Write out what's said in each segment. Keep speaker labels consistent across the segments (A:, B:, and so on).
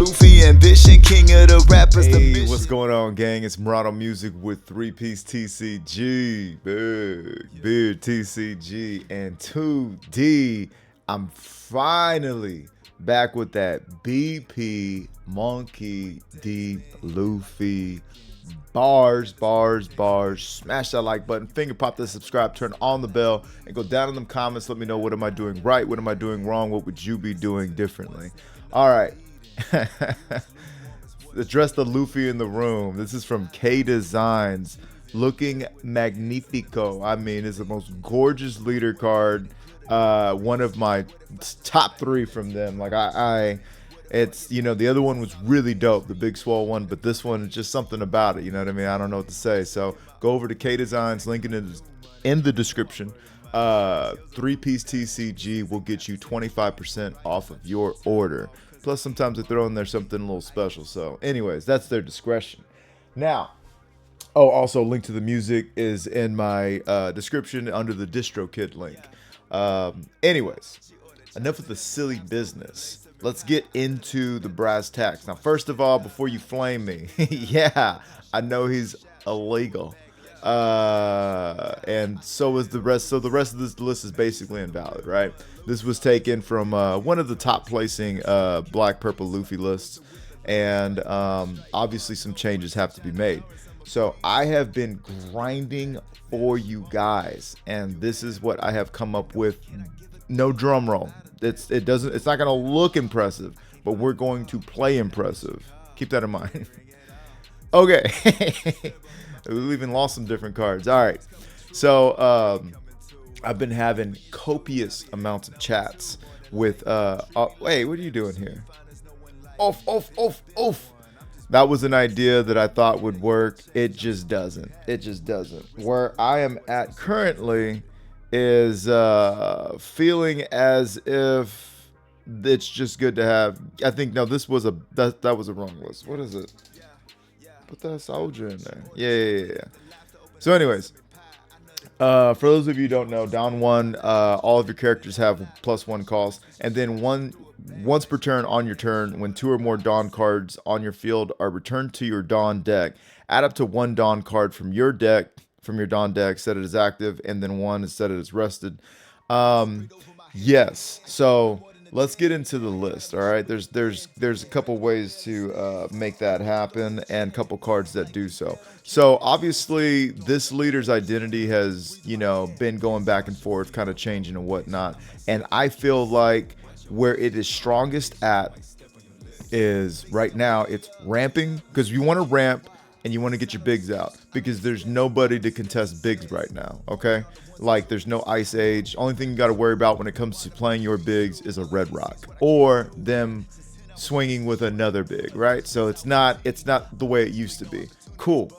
A: Luffy ambition, king of the rappers.
B: Hey, what's going on, gang? It's Murado Music with 3-piece TCG, big TCG, and 2D. I'm finally back with that BP Monkey D Luffy. Bars. Smash that like button, finger pop the subscribe, turn on the bell, and go down in them comments. Let me know, what am I doing right? What am I doing wrong? What would you be doing differently? All right. Address the Luffy in the room. This is from K Designs. Looking magnifico. I mean, it's the most gorgeous leader card. One of my top 3 from them. Like it's, you know, the other one was really dope, the big swole one, but this one is just something about it. You know what I mean? I don't know what to say. So go over to K Designs, link it in the description. 3-piece TCG will get you 25% off of your order. Plus, sometimes they throw in there something a little special. So, anyways, that's their discretion. Now, also, link to the music is in my description under the DistroKid link. Anyways, enough of the silly business. Let's get into the brass tacks. Now, first of all, before you flame me, yeah, I know he's illegal. And so is the rest. So the rest of this list is basically invalid, right? This was taken from one of the top placing black purple Luffy lists, and obviously some changes have to be made. So I have been grinding for you guys, and this is what I have come up with. No drum roll. It's not gonna look impressive, but we're going to play impressive. Keep that in mind. Okay. We've even lost some different cards. All right. So I've been having copious amounts of chats with wait, what are you doing here? Off. That was an idea that I thought would work. It just doesn't. Where I am at currently is feeling as if it's just good to have. I think, no, this was that was a wrong list. What is it? Put that soldier in there. Yeah. So anyways, for those of you who don't know, down 1, all of your characters have +1 cost, and then once per turn on your turn, when 2 or more Dawn cards on your field are returned to your Dawn deck, add up to 1 Dawn card from your deck, from your Dawn deck, set it as active, and then 1 is set it as rested. Yes. So let's get into the list. All right, there's a couple ways to make that happen, and a couple cards that do so. So obviously this leader's identity has, you know, been going back and forth, kind of changing and whatnot, and I feel like where it is strongest at is right now it's ramping, because you want to ramp and you want to get your bigs out, because there's nobody to contest bigs right now. Okay, like there's no Ice Age. Only thing you got to worry about when it comes to playing your bigs is a Red Rock or them swinging with another big, right? So it's not the way it used to be. Cool.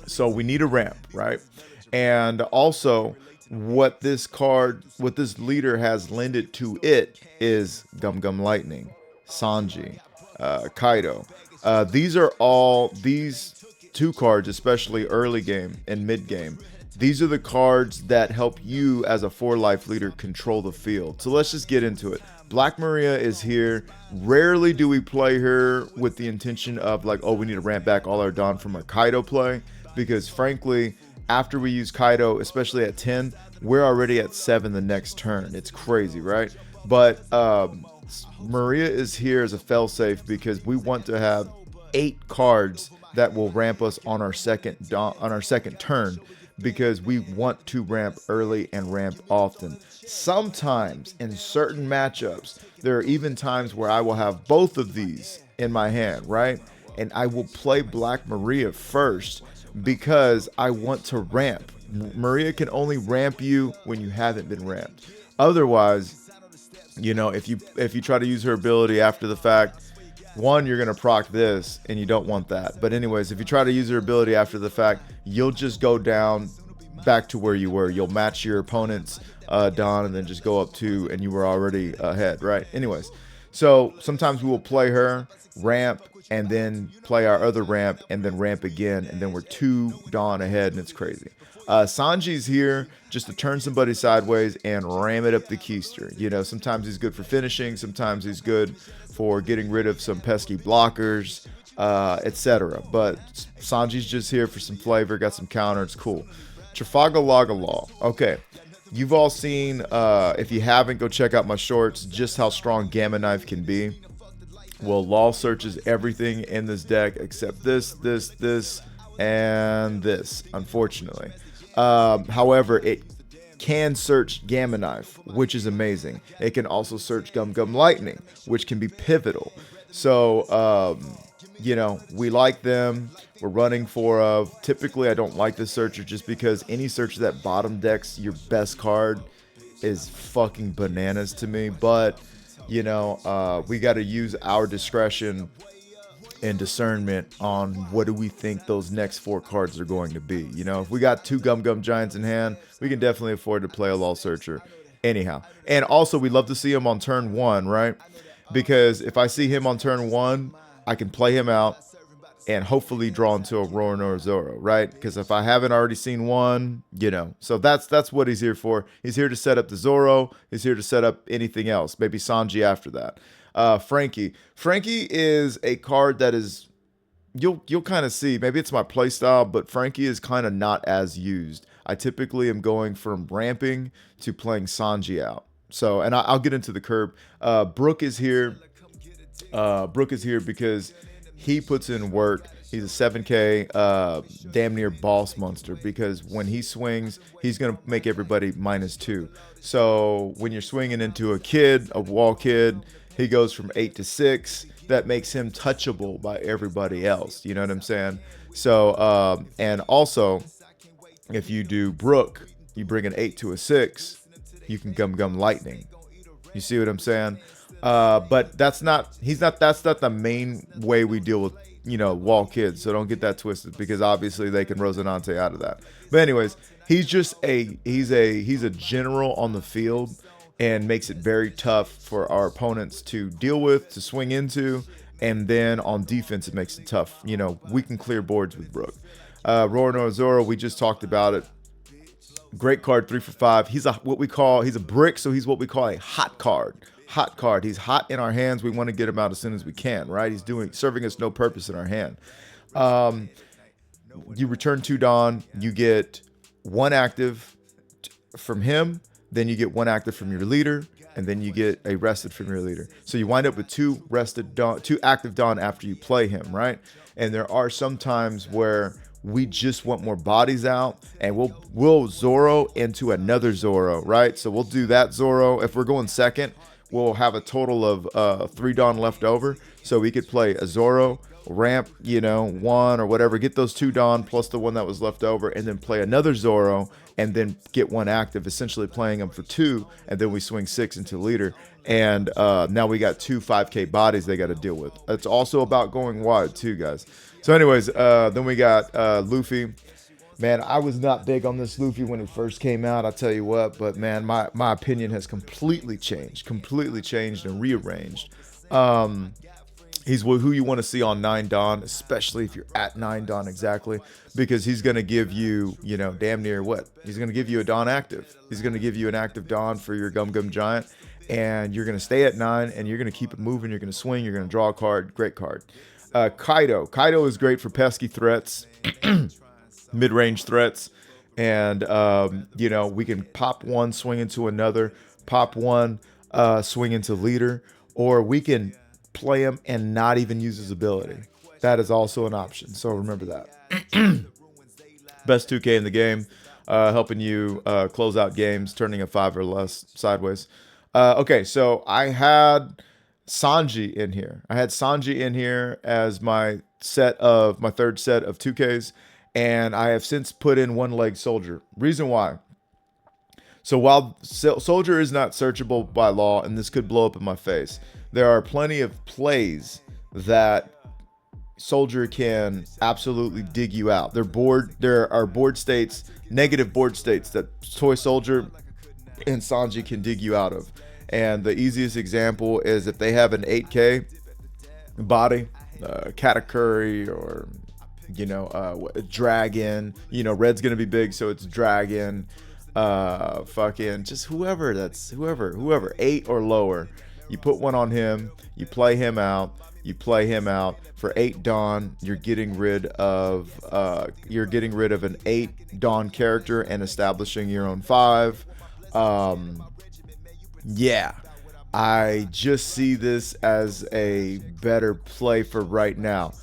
B: So we need a ramp, right? And also what this leader has lended to it is Gum Lightning, Sanji, Kaido. These 2 cards, especially early game and mid game, these are the cards that help you as a 4-life leader control the field. So let's just get into it. Black Maria is here. Rarely do we play her with the intention of like, oh, we need to ramp back all our Dawn from our Kaido play, because frankly, after we use Kaido, especially at 10, we're already at 7 the next turn. It's crazy, right? But Maria is here as a failsafe, because we want to have 8 cards that will ramp us on our second turn, because we want to ramp early and ramp often. Sometimes in certain matchups, there are even times where I will have both of these in my hand, right? And I will play Black Maria first, because I want to ramp. Maria can only ramp you when you haven't been ramped. Otherwise, you know, if you try to use her ability after the fact, 1, you're gonna proc this, and you don't want that. But anyways, if you try to use her ability after the fact, you'll just go down back to where you were. You'll match your opponent's Dawn, and then just go up 2, and you were already ahead, right? Anyways, so sometimes we will play her, ramp, and then play our other ramp, and then ramp again, and then we're 2 Dawn ahead, and it's crazy. Sanji's here just to turn somebody sideways and ram it up the keister. You know, sometimes he's good for finishing, sometimes he's good for getting rid of some pesky blockers, etc. But Sanji's just here for some flavor, got some counter, it's cool. Trafalgar Lager Law. Okay. You've all seen, if you haven't, go check out my shorts, just how strong Gamma Knife can be. Well, Law searches everything in this deck except this, and this, unfortunately. However, it can search Gamma Knife, which is amazing. It can also search Gum Gum Lightning, which can be pivotal. So, you know, we like them. We're running 4 of. Typically, I don't like the searcher just because any searcher that bottom decks your best card is fucking bananas to me. But, you know, we got to use our discretion and discernment on what do we think those next 4 cards are going to be. You know, if we got 2 Gum Gum Giants in hand, we can definitely afford to play a Law Searcher anyhow. And also, we love to see him on turn 1, right? Because if I see him on turn 1, I can play him out and hopefully draw into a Roaring or Zoro, right? Because if I haven't already seen one, you know. So that's what he's here for. He's here to set up the Zoro. He's here to set up anything else. Maybe Sanji after that. Frankie. Frankie is a card that is, you'll kind of see, maybe it's my playstyle, but Frankie is kind of not as used. I typically am going from ramping to playing Sanji out. So, and I'll get into the curb. Brook is here. Brook is here because he puts in work. He's a 7K damn near boss monster because when he swings, he's going to make everybody -2. So when you're swinging into a kid, a wall kid, he goes from 8 to 6. That makes him touchable by everybody else. You know what I'm saying? So, and also, if you do Brook, you bring an 8 to a 6, you can Gum Gum Lightning. You see what I'm saying? But that's not the main way we deal with, you know, wall kids. So don't get that twisted because obviously they can Rosinante out of that. But anyways, he's a general on the field and makes it very tough for our opponents to deal with, to swing into, and then on defense it makes it tough. You know, we can clear boards with Brook. Roaring Zoro, we just talked about it. Great card, 3 for 5. He's a brick, so he's what we call a hot card. Hot card. He's hot in our hands. We want to get him out as soon as we can, right? He's serving us no purpose in our hand. You return 2 Dawn, you get 1 active from him, then you get 1 active from your leader, and then you get a rested from your leader. So you wind up with 2 active Dawn after you play him, right? And there are some times where we just want more bodies out, and we'll Zoro into another Zoro, right? So we'll do that Zoro. If we're going second, we'll have a total of 3 Dawn left over, so we could play a Zoro, ramp, you know, 1 or whatever, get those 2 Dawn plus the 1 that was left over, and then play another Zoro, and then get 1 active, essentially playing them for 2, and then we swing 6 into leader, and now we got 2 5K bodies they got to deal with. It's also about going wide too, guys. So anyways, then we got Luffy. Man, I was not big on this Luffy when it first came out, I'll tell you what, but man, my opinion has completely changed and rearranged. He's who you want to see on 9 Dawn, especially if you're at 9 Dawn exactly, because he's going to give you, you know, damn near what? He's going to give you a Dawn active. He's going to give you an active Dawn for your Gum Gum Giant, and you're going to stay at 9, and you're going to keep it moving, you're going to swing, you're going to draw a card. Great card. Kaido is great for pesky threats, mid-range threats, and, you know, we can pop 1, swing into another, pop 1, swing into leader, or we can play him and not even use his ability. That is also an option, so remember that. Best 2K in the game, helping you close out games, turning a 5 or less sideways. Okay, so I had Sanji in here. I had Sanji in here as my third set of 2Ks, and I have since put in One Leg Soldier. Reason why. So while Soldier is not searchable by law, and this could blow up in my face, there are plenty of plays that Soldier can absolutely dig you out. There are board states, negative board states that Toy Soldier and Sanji can dig you out of. And the easiest example is if they have an 8K body, Katakuri, or, you know, Dragon. You know, red's gonna be big, so it's Dragon. Fucking just whoever 8 or lower. You put one on him, you play him out, you play him out for 8 Dawn. You're getting rid of an 8 Dawn character and establishing your own 5. Yeah, I just see this as a better play for right now.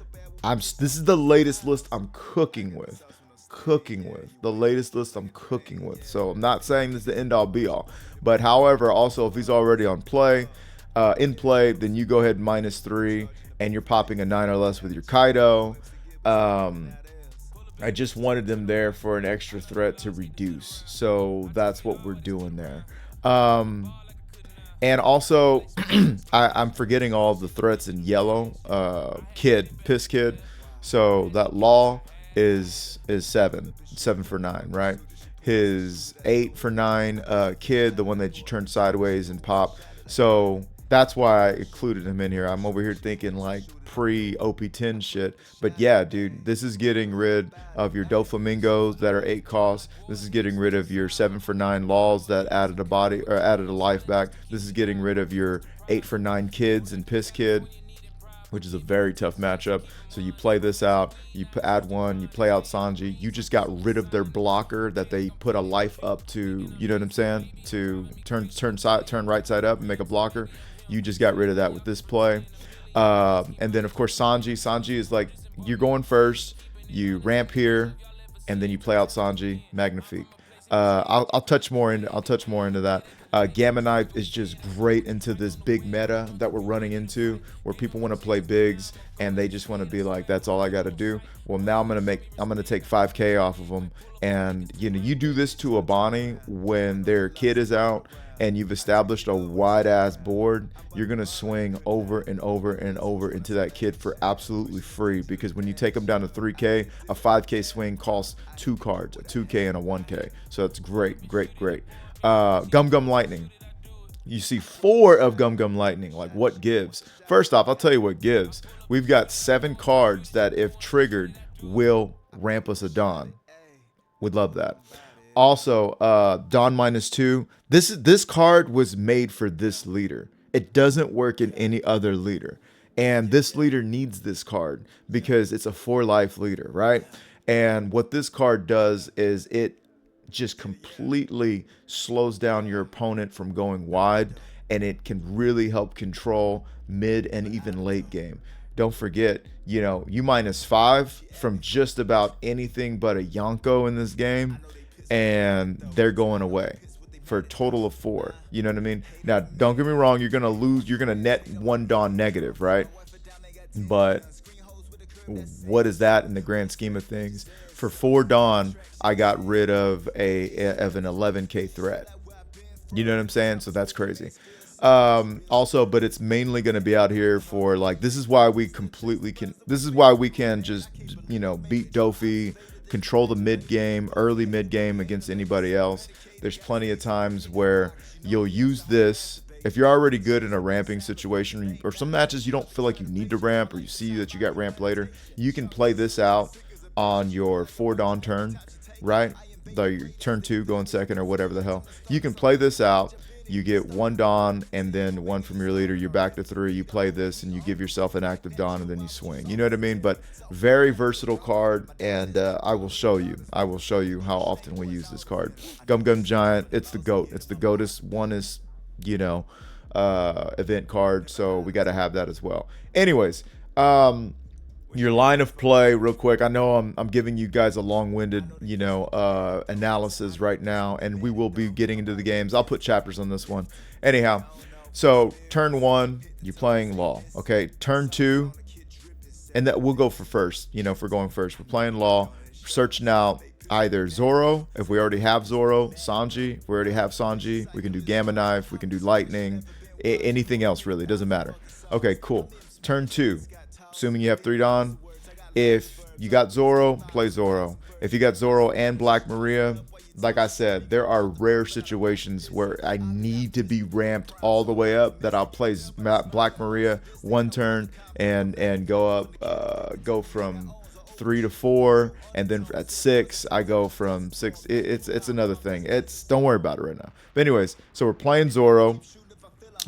B: This is the latest list I'm cooking with. The latest list I'm cooking with. So I'm not saying this is the end all be all. But however, also if he's already in play, then you go ahead and -3 and you're popping a 9 or less with your Kaido. I just wanted them there for an extra threat to reduce. So that's what we're doing there. And also, I'm forgetting all of the threats in yellow. Piss Kid. So that Law is 7 for 9, right? His 8 for 9 Kid, the one that you turn sideways and pop. So that's why I included him in here. I'm over here thinking like pre OP-10 shit. But yeah, dude, this is getting rid of your Doflamingos that are 8 costs. This is getting rid of your 7 for 9 Laws that added a life back. This is getting rid of your 8 for 9 Kids and Piss Kid, which is a very tough matchup. So you play this out, you add 1, you play out Sanji. You just got rid of their blocker that they put a life up to, you know what I'm saying? To turn right side up and make a blocker. You just got rid of that with this play. And then of course Sanji is like, you're going first, you ramp here, and then you play out Sanji. Magnifique. I'll touch more into that. Gamma Knife is just great into this big meta that we're running into, where people want to play bigs and they just want to be like, that's all I got to do. Well, now I'm gonna take 5k off of them, and you do this to a Bonney when their kid is out and you've established a wide ass board. You're gonna swing over and over and over into that kid for absolutely free, because when you take them down to 3k, a 5k swing costs 2 cards, a 2k and a 1k. So that's great. Gum Gum Lightning. You see 4 of Gum Gum Lightning. Like, what gives? First off, I'll tell you what gives. We've got 7 cards that, if triggered, will ramp us a Dawn. Would love that. Also, Dawn -2. This card was made for this leader. It doesn't work in any other leader. And this leader needs this card because it's a 4-life leader, right? And what this card does is it just completely slows down your opponent from going wide, and it can really help control mid and even late game. Don't forget, you -5 from just about anything but a Yonko in this game, and they're going away for a total of 4. You know what I mean? Now, don't get me wrong, you're gonna net 1 Dawn negative, right? But what is that in the grand scheme of things? For 4 Dawn, I got rid of an 11k threat. You know what I'm saying? So that's crazy. Also, but it's mainly going to be out here for, like, this is why we can just, beat Dofi, control the early mid game against anybody else. There's plenty of times where you'll use this if you're already good in a ramping situation, or some matches you don't feel like you need to ramp, or you see that you got ramp later. You can play this out on your 4 Dawn turn, right? Your turn 2 going second or whatever the hell. You can play this out. You get 1 Dawn and then 1 from your leader. You're back to 3. You play this and you give yourself an active Dawn, and then you swing. You know what I mean? But very versatile card, and I will show you how often we use this card. Gum Gum Giant, it's the GOAT. It's the GOATest one is, event card, so we got to have that as well. Anyways, your line of play real quick. I know I'm giving you guys a long-winded analysis right now, and we will be getting into the games. I'll put chapters on this one. Anyhow, so turn 1, you're playing Law. Okay, turn 2, and that we'll go for first. If we're going first, we're playing Law, searching out either Zoro, if we already have Zoro, Sanji, if we already have Sanji, we can do Gamma Knife, we can do Lightning, anything else really, doesn't matter. Okay, cool. Turn 2, assuming you have 3 Dawn. If you got Zoro, play Zoro. If you got Zoro and Black Maria, like I said, there are rare situations where I need to be ramped all the way up that I'll play Black Maria 1 turn and go from 3 to 4, and then at 6 I go from 6. It's another thing. Don't worry about it right now. But anyways, so we're playing Zoro.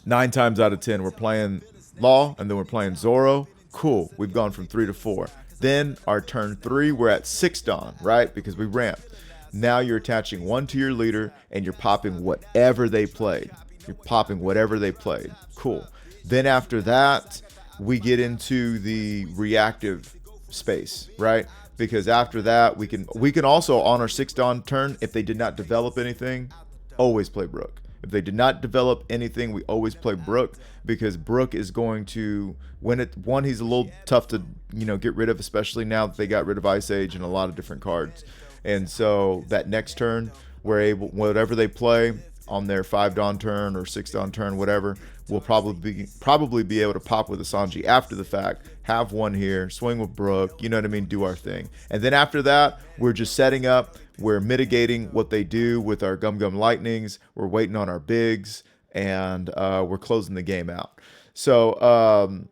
B: 9 times out of 10, we're playing Law, and then we're playing Zoro. Cool. We've gone from 3 to 4. Then our turn 3, we're at 6 Dawn, right? Because we ramped. Now you're attaching 1 to your leader, and you're popping whatever they played. You're popping whatever they played. Cool. Then after that, we get into the reactive space, right? Because after that, we can also, on our 6 Dawn turn, if they did not develop anything, always play Brook. If they did not develop anything, we always play Brook, because Brook is going to, he's a little tough to get rid of, especially now that they got rid of Ice Age and a lot of different cards. And so that next turn, we're able, whatever they play on their 5 Dawn turn or 6 Dawn turn, whatever, we'll probably be able to pop with a Sanji after the fact, have 1 here, swing with Brook, you know what I mean, do our thing. And then after that, we're just setting up, we're mitigating what they do with our Gum Gum Lightnings, we're waiting on our bigs, and we're closing the game out. So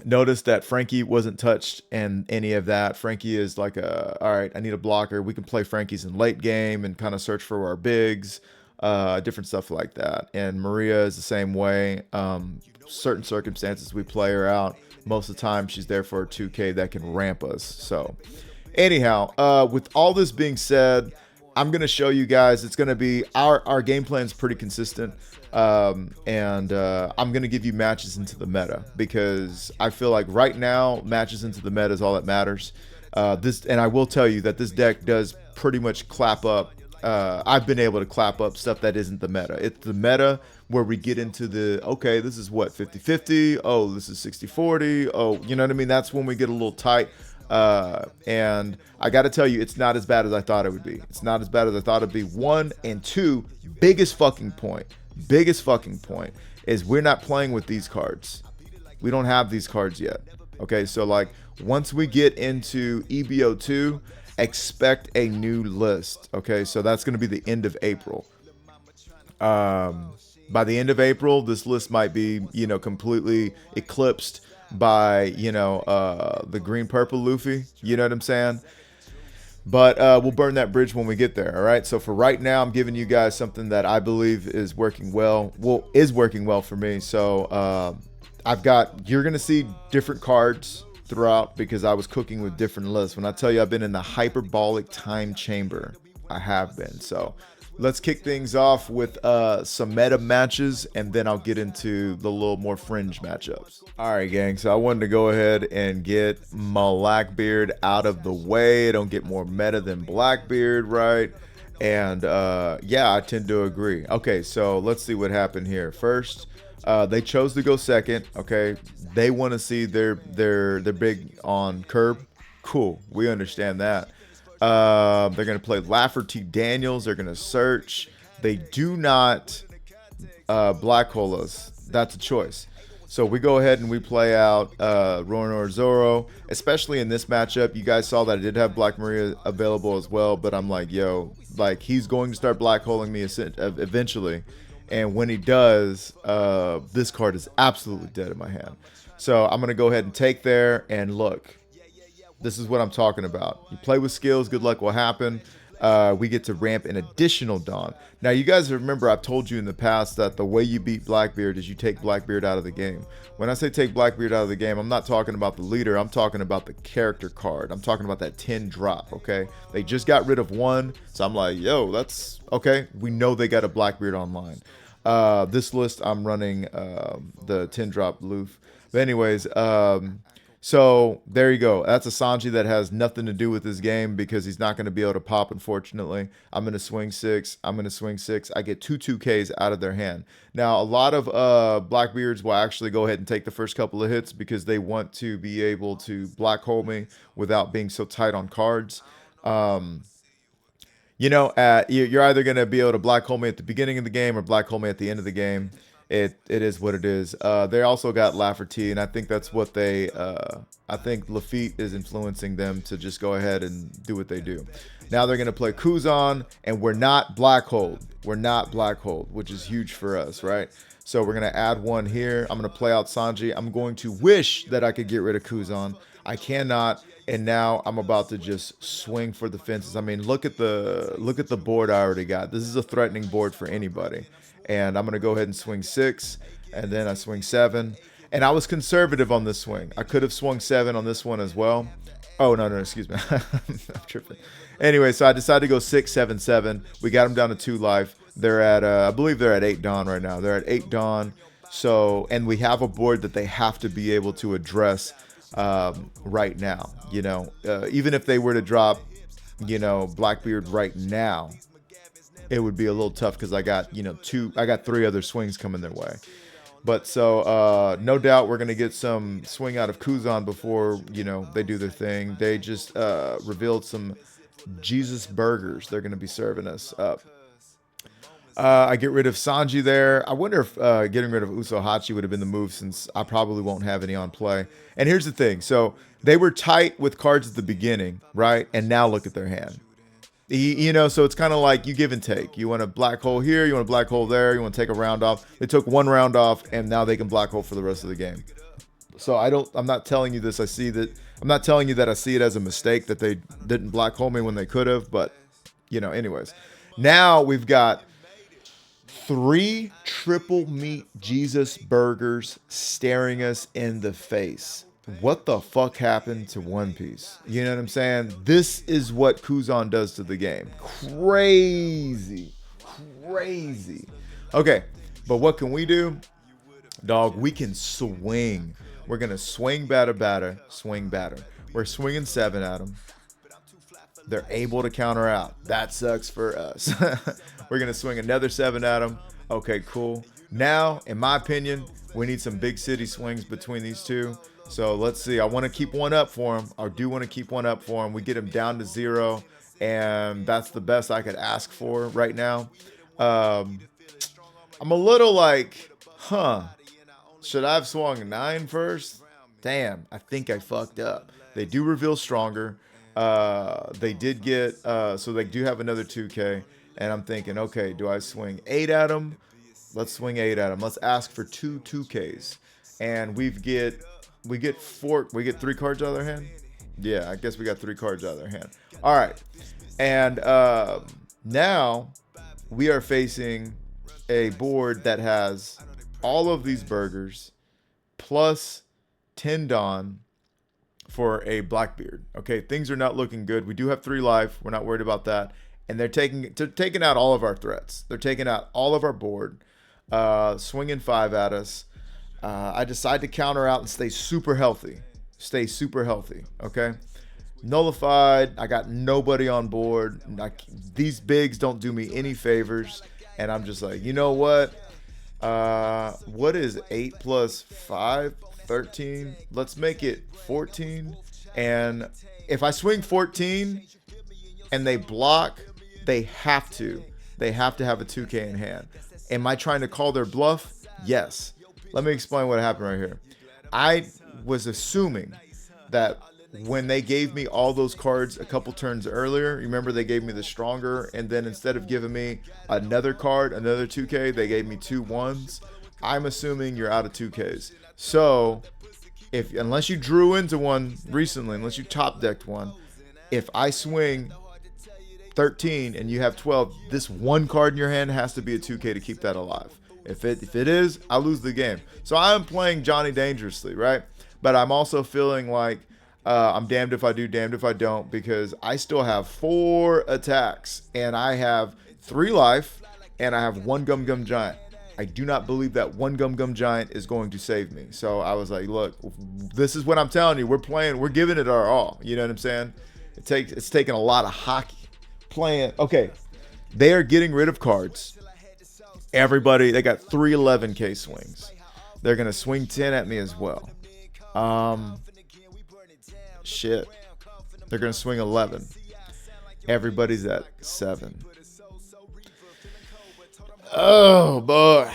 B: notice that Frankie wasn't touched in any of that. Frankie is like all right, I need a blocker. We can play Frankie's in late game and kind of search for our bigs, different stuff like that. And Maria is the same way. Certain circumstances we play her out. Most of the time she's there for a 2K that can ramp us. So anyhow, with all this being said, I'm going to show you guys, it's going to be, our game plan is pretty consistent. And I'm going to give you matches into the meta, because I feel like right now matches into the meta is all that matters. And I will tell you that this deck does pretty much clap up. I've been able to clap up stuff that isn't the meta. It's the meta where we get into the, okay, this is what, 50-50. Oh, this is 60-40. Oh, you know what I mean? That's when we get a little tight. And I got to tell you, it's not as bad as I thought it would be. It's not as bad as I thought it'd be. 1 and 2, biggest fucking point is we're not playing with these cards. We don't have these cards yet. Okay, so like once we get into EBO2, expect a new list. Okay, so that's going to be the end of April. By the end of April, this list might be, completely eclipsed by, the green purple Luffy. You know what I'm saying? But we'll burn that bridge when we get there. All right. So for right now, I'm giving you guys something that I believe is working well. Is working well for me. So you're going to see different cards throughout, because I was cooking with different lists. When I tell you I've been in the hyperbolic time chamber, I have been. So let's kick things off with some meta matches, and then I'll get into the little more fringe matchups. All right, gang. So I wanted to go ahead and get Blackbeard out of the way. Don't get more meta than Blackbeard, right? And yeah, I tend to agree. Okay, so let's see what happened here. First, they chose to go second. Okay, they want to see their big on curb. Cool, we understand that. They're going to play Lafferty Daniels. They're going to search. They do not black hole us. That's a choice. So we go ahead and we play out Ronor Zoro, especially in this matchup. You guys saw that I did have Black Maria available as well, but I'm like, yo, like he's going to start black holing me eventually. And when he does, this card is absolutely dead in my hand. So I'm going to go ahead and take there, and look. This is what I'm talking about. You play with skills, good luck will happen. We get to ramp an additional Dawn. Now, you guys remember I've told you in the past that the way you beat Blackbeard is you take Blackbeard out of the game. When I say take Blackbeard out of the game, I'm not talking about the leader. I'm talking about the character card. I'm talking about that 10 drop, okay? They just got rid of 1, so I'm like, yo, that's okay. We know they got a Blackbeard online. This list, I'm running the 10 drop Luffy. But anyways, so there you go. That's a Sanji that has nothing to do with this game, because he's not going to be able to pop, unfortunately. I'm going to swing 6. I'm going to swing 6. I get 2 2Ks out of their hand. Now, a lot of Blackbeards will actually go ahead and take the first couple of hits, because they want to be able to black hole me without being so tight on cards. You're either going to be able to black hole me at the beginning of the game or black hole me at the end of the game. It is what it is. They also got Lafferty, and I think that's what they I think Lafitte is influencing them to just go ahead and do what they do. Now they're going to play Kuzan, and we're not black hold. We're not black hold, which is huge for us, right? So we're going to add 1 here. I'm going to play out Sanji. I'm going to wish that I could get rid of Kuzan. I cannot, and now I'm about to just swing for the fences. I mean, look at the board I already got. This is a threatening board for anybody. And I'm going to go ahead and swing 6. and then I swing 7. And I was conservative on this swing. I could have swung 7 on this one as well. Oh, no, excuse me. I'm tripping. Anyway, so I decided to go 6, 7, 7. We got them down to 2 life. They're at, I believe they're at 8 Dawn right now. They're at 8 Dawn. So, and we have a board that they have to be able to address right now. You know, even if they were to drop, you know, Blackbeard right now, it would be a little tough because I got, you know, 3 other swings coming their way. But so no doubt we're going to get some swing out of Kuzan before, you know, they do their thing. They just revealed some Jesus burgers they're going to be serving us up. I get rid of Sanji there. I wonder if getting rid of Usohachi would have been the move, since I probably won't have any on play. And here's the thing. So they were tight with cards at the beginning, right? And now look at their hand. You know, so it's kind of like you give and take. You want a black hole here, you want a black hole there, you want to take a round off. They took 1 round off, and now they can black hole for the rest of the game. So I'm not telling you this. I'm not telling you that I see it as a mistake that they didn't black hole me when they could have. But, you know, anyways. Now we've got 3 triple meat Jesus burgers staring us in the face. What the fuck happened to One Piece? You know what I'm saying? This is what Kuzan does to the game. Crazy. Okay, but what can we do? Dog, we can swing. We're going to swing batter, swing batter. We're swinging 7 at them. They're able to counter out. That sucks for us. We're going to swing another 7 at them. Okay, cool. Now, in my opinion, we need some big city swings between these two. So let's see. I want to keep one up for him. I do want to keep one up for him. We get him down to 0, and that's the best I could ask for right now. I'm a little like, should I have swung 9 first? Damn, I think I fucked up. They do reveal stronger. They did get, so they do have another 2K. And I'm thinking, okay, do I swing 8 at him? Let's swing 8 at him. Let's ask for 2 2Ks. And we get 3 cards out of their hand? Yeah, I guess we got 3 cards out of their hand. All right. And now we are facing a board that has all of these burgers plus 10 Dawn for a Blackbeard. Okay, things are not looking good. We do have 3 life. We're not worried about that. And they're taking out all of our threats. They're taking out all of our board, swinging 5 at us. I decide to counter out and stay super healthy. Okay? Nullified. I got nobody on board. These bigs don't do me any favors. And I'm just like, you know what? What is 8 plus 5? 13. Let's make it 14. And if I swing 14 and they block, they have to have a 2K in hand. Am I trying to call their bluff? Yes. Let me explain what happened right here. I was assuming that when they gave me all those cards a couple turns earlier, remember they gave me the stronger, and then instead of giving me another card, another 2K, they gave me 2 1s. I'm assuming you're out of 2Ks. So, unless you drew into one recently, unless you top decked one, if I swing 13 and you have 12, this one card in your hand has to be a 2K to keep that alive. If it is, I lose the game. So I'm playing Johnny dangerously, right? But I'm also feeling like I'm damned if I do, damned if I don't, because I still have 4 attacks and I have 3 life and I have 1 Gum Gum Giant. I do not believe that 1 Gum Gum Giant is going to save me. So I was like, look, this is what I'm telling you. We're giving it our all. You know what I'm saying? It's taking a lot of hockey playing. Okay, they are getting rid of cards. Everybody, they got 3 11K swings. They're going to swing 10 at me as well. Shit. They're going to swing 11. Everybody's at 7. Oh, boy.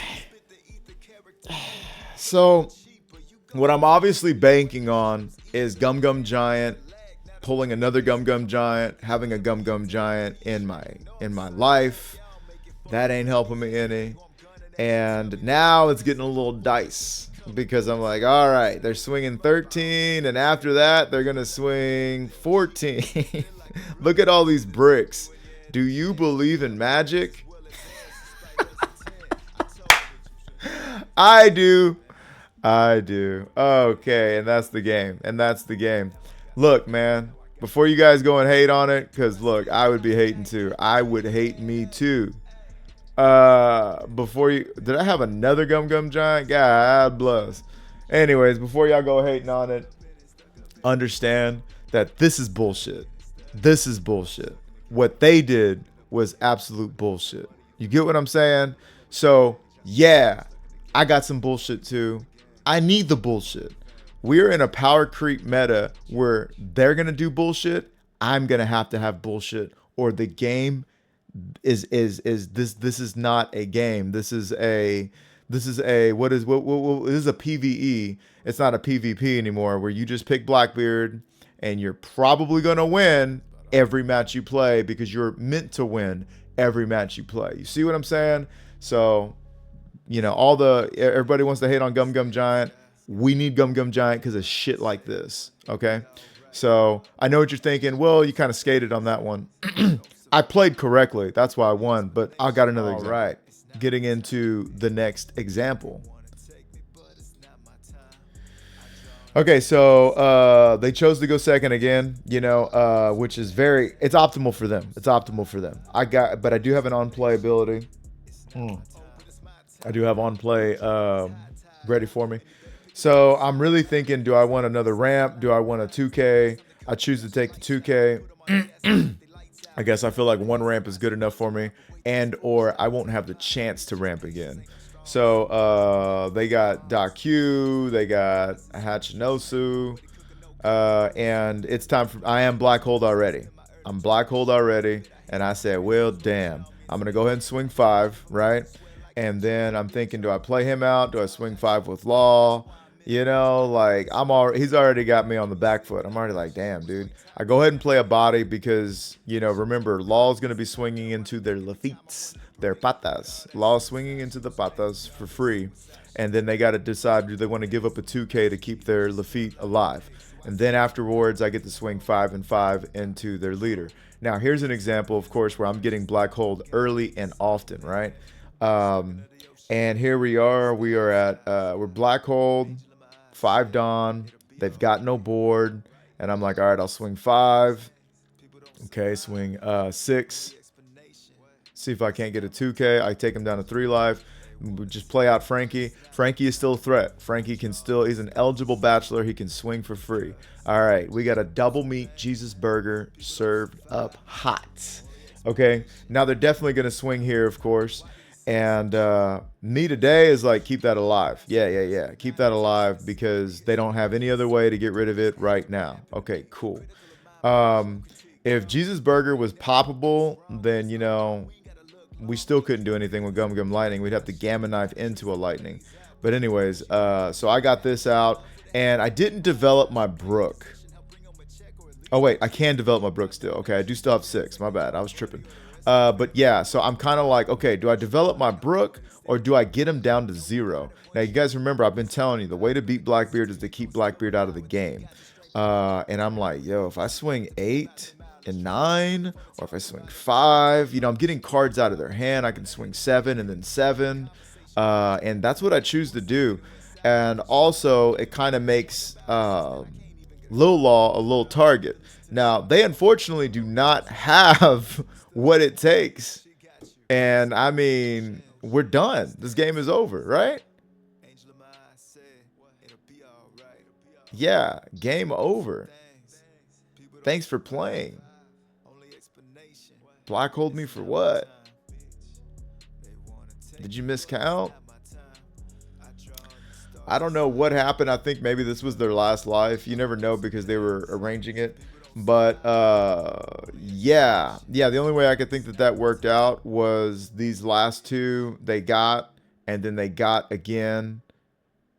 B: So, what I'm obviously banking on is Gum Gum Giant, pulling another Gum Gum Giant, having a Gum Gum Giant in my life. That ain't helping me any. And now it's getting a little dice because I'm like, all right, they're swinging 13, and after that, they're going to swing 14. Look at all these bricks. Do you believe in magic? I do. I do. Okay, and that's the game. And that's the game. Look, man, before you guys go and hate on it, because look, I would be hating too. I would hate me too. Before you, did I have another Gum Gum Giant? God bless. Anyways, before y'all go hating on it, understand that this is bullshit. This is bullshit. What they did was absolute bullshit. You get what I'm saying? So, yeah, I got some bullshit too. I need the bullshit. We're in a power creep meta where they're going to do bullshit. I'm going to have bullshit, or the game is this is not a game. This is a this is a this is a PvE. It's not a PvP anymore, where you just pick Blackbeard and you're probably gonna win every match you play because you're meant to win every match you play. You see what I'm saying? So, you know, everybody wants to hate on Gum Gum Giant. We need Gum Gum Giant because of shit like this. Okay, so I know what you're thinking. Well, you kind of skated on that one. I played correctly. That's why I won. But I got another example. All right. Getting into the next example. Okay, so they chose to go second again, you know, which is it's optimal for them. It's optimal for them. But I do have an on-play ability. I do have on-play ready for me. So I'm really thinking, do I want another ramp? Do I want a 2K? I choose to take the 2K. I guess I feel like one ramp is good enough for me, or I won't have the chance to ramp again. So they got Daku, they got Hachinosu, and it's time for, I am black holed already. I'm black holed already, and I said, well, damn, I'm gonna go ahead and swing 5, right? And then I'm thinking, do I play him out? Do I swing 5 with Law? You know, like he's already got me on the back foot. I'm already like, damn, dude. I go ahead and play a body because, you know, remember, Law's going to be swinging into their lafittes, their patas. Law's swinging into the patas for free. And then they got to decide, do they want to give up a 2K to keep their lafitte alive? And then afterwards, I get to swing 5 and 5 into their leader. Now, here's an example, of course, where I'm getting black holed early and often, right? And here we are. We are at, we're black holed. 5 Dawn, they've got no board, and I'm like, all right, I'll swing 5. Okay, swing 6. See if I can't get a 2K. I take him down to 3 life. We just play out Frankie. Frankie is still a threat. Frankie can still, he's an eligible bachelor. He can swing for free. All right, we got a double meat Jesus burger served up hot. Okay, now they're definitely going to swing here, of course. And me today is like, keep that alive. Yeah. Keep that alive because they don't have any other way to get rid of it right now. Okay, cool. If Jesus Burger was poppable, then, you know, we still couldn't do anything with Gum Gum Lightning. We'd have to Gamma Knife into a Lightning. But anyways, so I got this out. And I didn't develop my Brook. Oh, wait, I can develop my Brook still. Okay, I do still have 6. My bad, I was tripping. But yeah, so I'm kind of like, okay, do I develop my Brook or do I get him down to 0? Now, you guys remember, I've been telling you, the way to beat Blackbeard is to keep Blackbeard out of the game. And I'm like, yo, if I swing 8 and 9, or if I swing 5, you know, I'm getting cards out of their hand. I can swing 7 and then 7. And that's what I choose to do. And also, it kind of makes Lil Law a little target. Now, they unfortunately do not have what it takes. And I mean, we're done. This game is over, right? Yeah, game over. Thanks for playing. Black hold me for what? Did you miscount? I don't know what happened. I think maybe this was their last life. You never know because they were arranging it. But yeah, the only way I could think that worked out was these last 2 they got, and then they got again.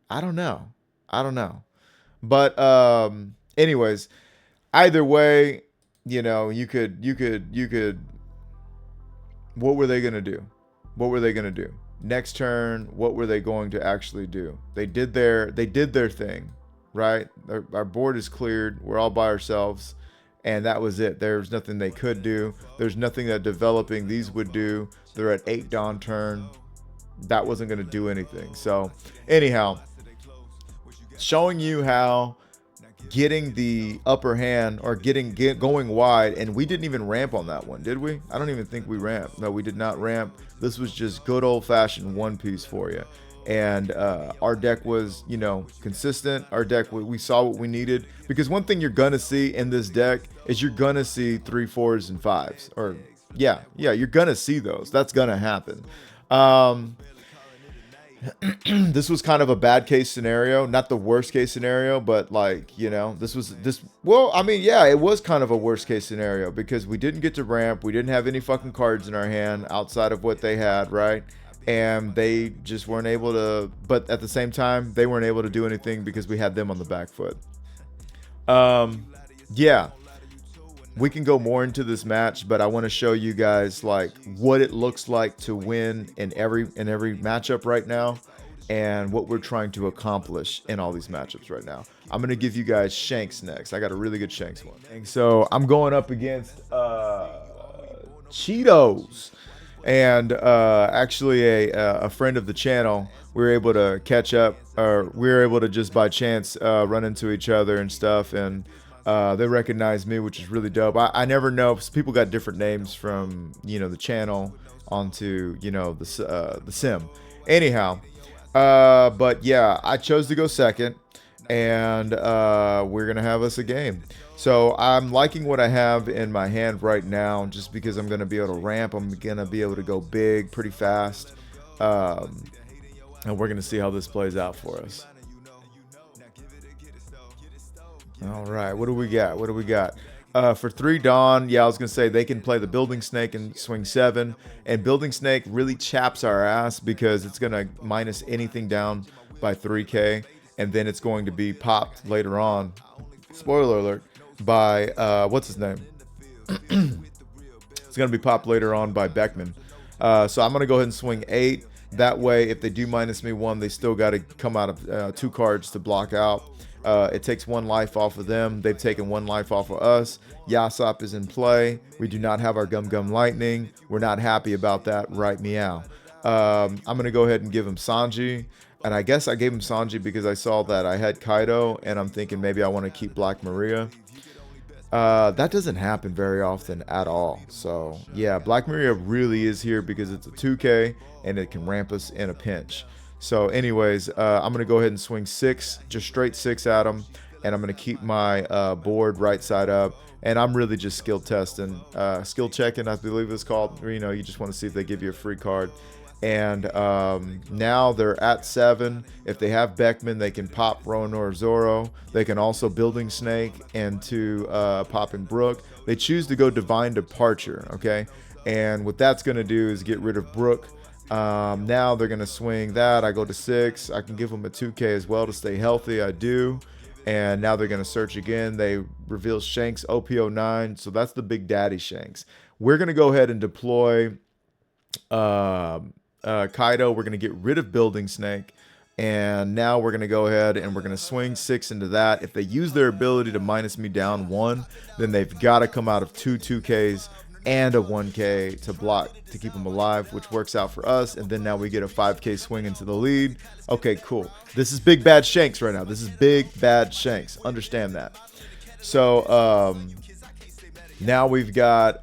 B: I don't know. But anyways, either way, you know, you could. What were they gonna do? Next turn, what were they going to actually do? They did their thing, right? Our board is cleared. We're all by ourselves. And that was it. There's nothing they could do. There's nothing that developing these would do. They're at 8 Dawn turn. that wasn't going to do anything. So anyhow, showing you how getting the upper hand or going wide, and we didn't even ramp on that one, did we? I don't even think we ramped. No, we did not ramp. This was just good old-fashioned one piece for you. And our deck was, you know, consistent. Our deck, we saw what we needed, because one thing you're gonna see in this deck is you're gonna see 3 4s and 5s, or yeah, you're gonna see those. That's gonna happen. This was kind of a bad case scenario, not the worst case scenario, but like, you know, well, I mean, yeah, it was kind of a worst case scenario, because we didn't get to ramp. We didn't have any fucking cards in our hand outside of what they had, right? And they just weren't able to, but at the same time, they weren't able to do anything because we had them on the back foot. Yeah, we can go more into this match, but I want to show you guys like what it looks like to win in every matchup right now, and what we're trying to accomplish in all these matchups right now. I'm gonna give you guys Shanks next. I got a really good Shanks one. And so I'm going up against Cheetos. And actually a friend of the channel, we were able to catch up, or we were able to just by chance run into each other and stuff, and they recognized me, which is really dope. I never know, people got different names from, you know, the channel onto, you know, the sim. Anyhow, but yeah, I chose to go second, and we're gonna have us a game. So I'm liking what I have in my hand right now, just because I'm going to be able to ramp. I'm going to be able to go big pretty fast. And we're going to see how this plays out for us. All right, what do we got? What do we got? For 3 Dawn, yeah, I was going to say they can play the Building Snake and swing 7. And Building Snake really chaps our ass, because it's going to minus anything down by 3K. And then it's going to be popped later on. Spoiler alert. By what's his name? It's gonna be popped later on by Beckman. So I'm gonna go ahead and swing 8. That way, if they do minus me 1, they still got to come out of 2 cards to block out. It takes 1 life off of them. They've taken 1 life off of us. Yasop is in play. We do not have our Gum Gum Lightning. We're not happy about that, right? Meow. I'm gonna go ahead and give him Sanji. And I guess I gave him Sanji because I saw that I had Kaido, and I'm thinking maybe I want to keep Black Maria. That doesn't happen very often at all. So yeah, Black Maria really is here because it's a 2K and it can ramp us in a pinch. So anyways, I'm going to go ahead and swing 6, just straight 6 at him. And I'm going to keep my board right side up. And I'm really just skill testing, skill checking, I believe it's called. You know, you just want to see if they give you a free card. And now they're at 7. If they have Beckman, they can pop Rowan or Zoro. They can also Building Snake into popping Brook. They choose to go Divine Departure, okay? And what that's going to do is get rid of Brook. Now they're going to swing that. I go to 6. I can give them a 2K as well to stay healthy. I do. And now they're going to search again. They reveal Shanks OP-10. So that's the Big Daddy Shanks. We're going to go ahead and deploy Kaido. We're going to get rid of Building Snake, and now we're going to go ahead and we're going to swing 6 into that. If they use their ability to minus me down 1, then they've got to come out of 2 2Ks and a 1K to block to keep them alive, which works out for us. And then now we get a 5K swing into the lead. Okay, cool. This is Big Bad Shanks right now. This is Big Bad Shanks. Understand that. So now we've got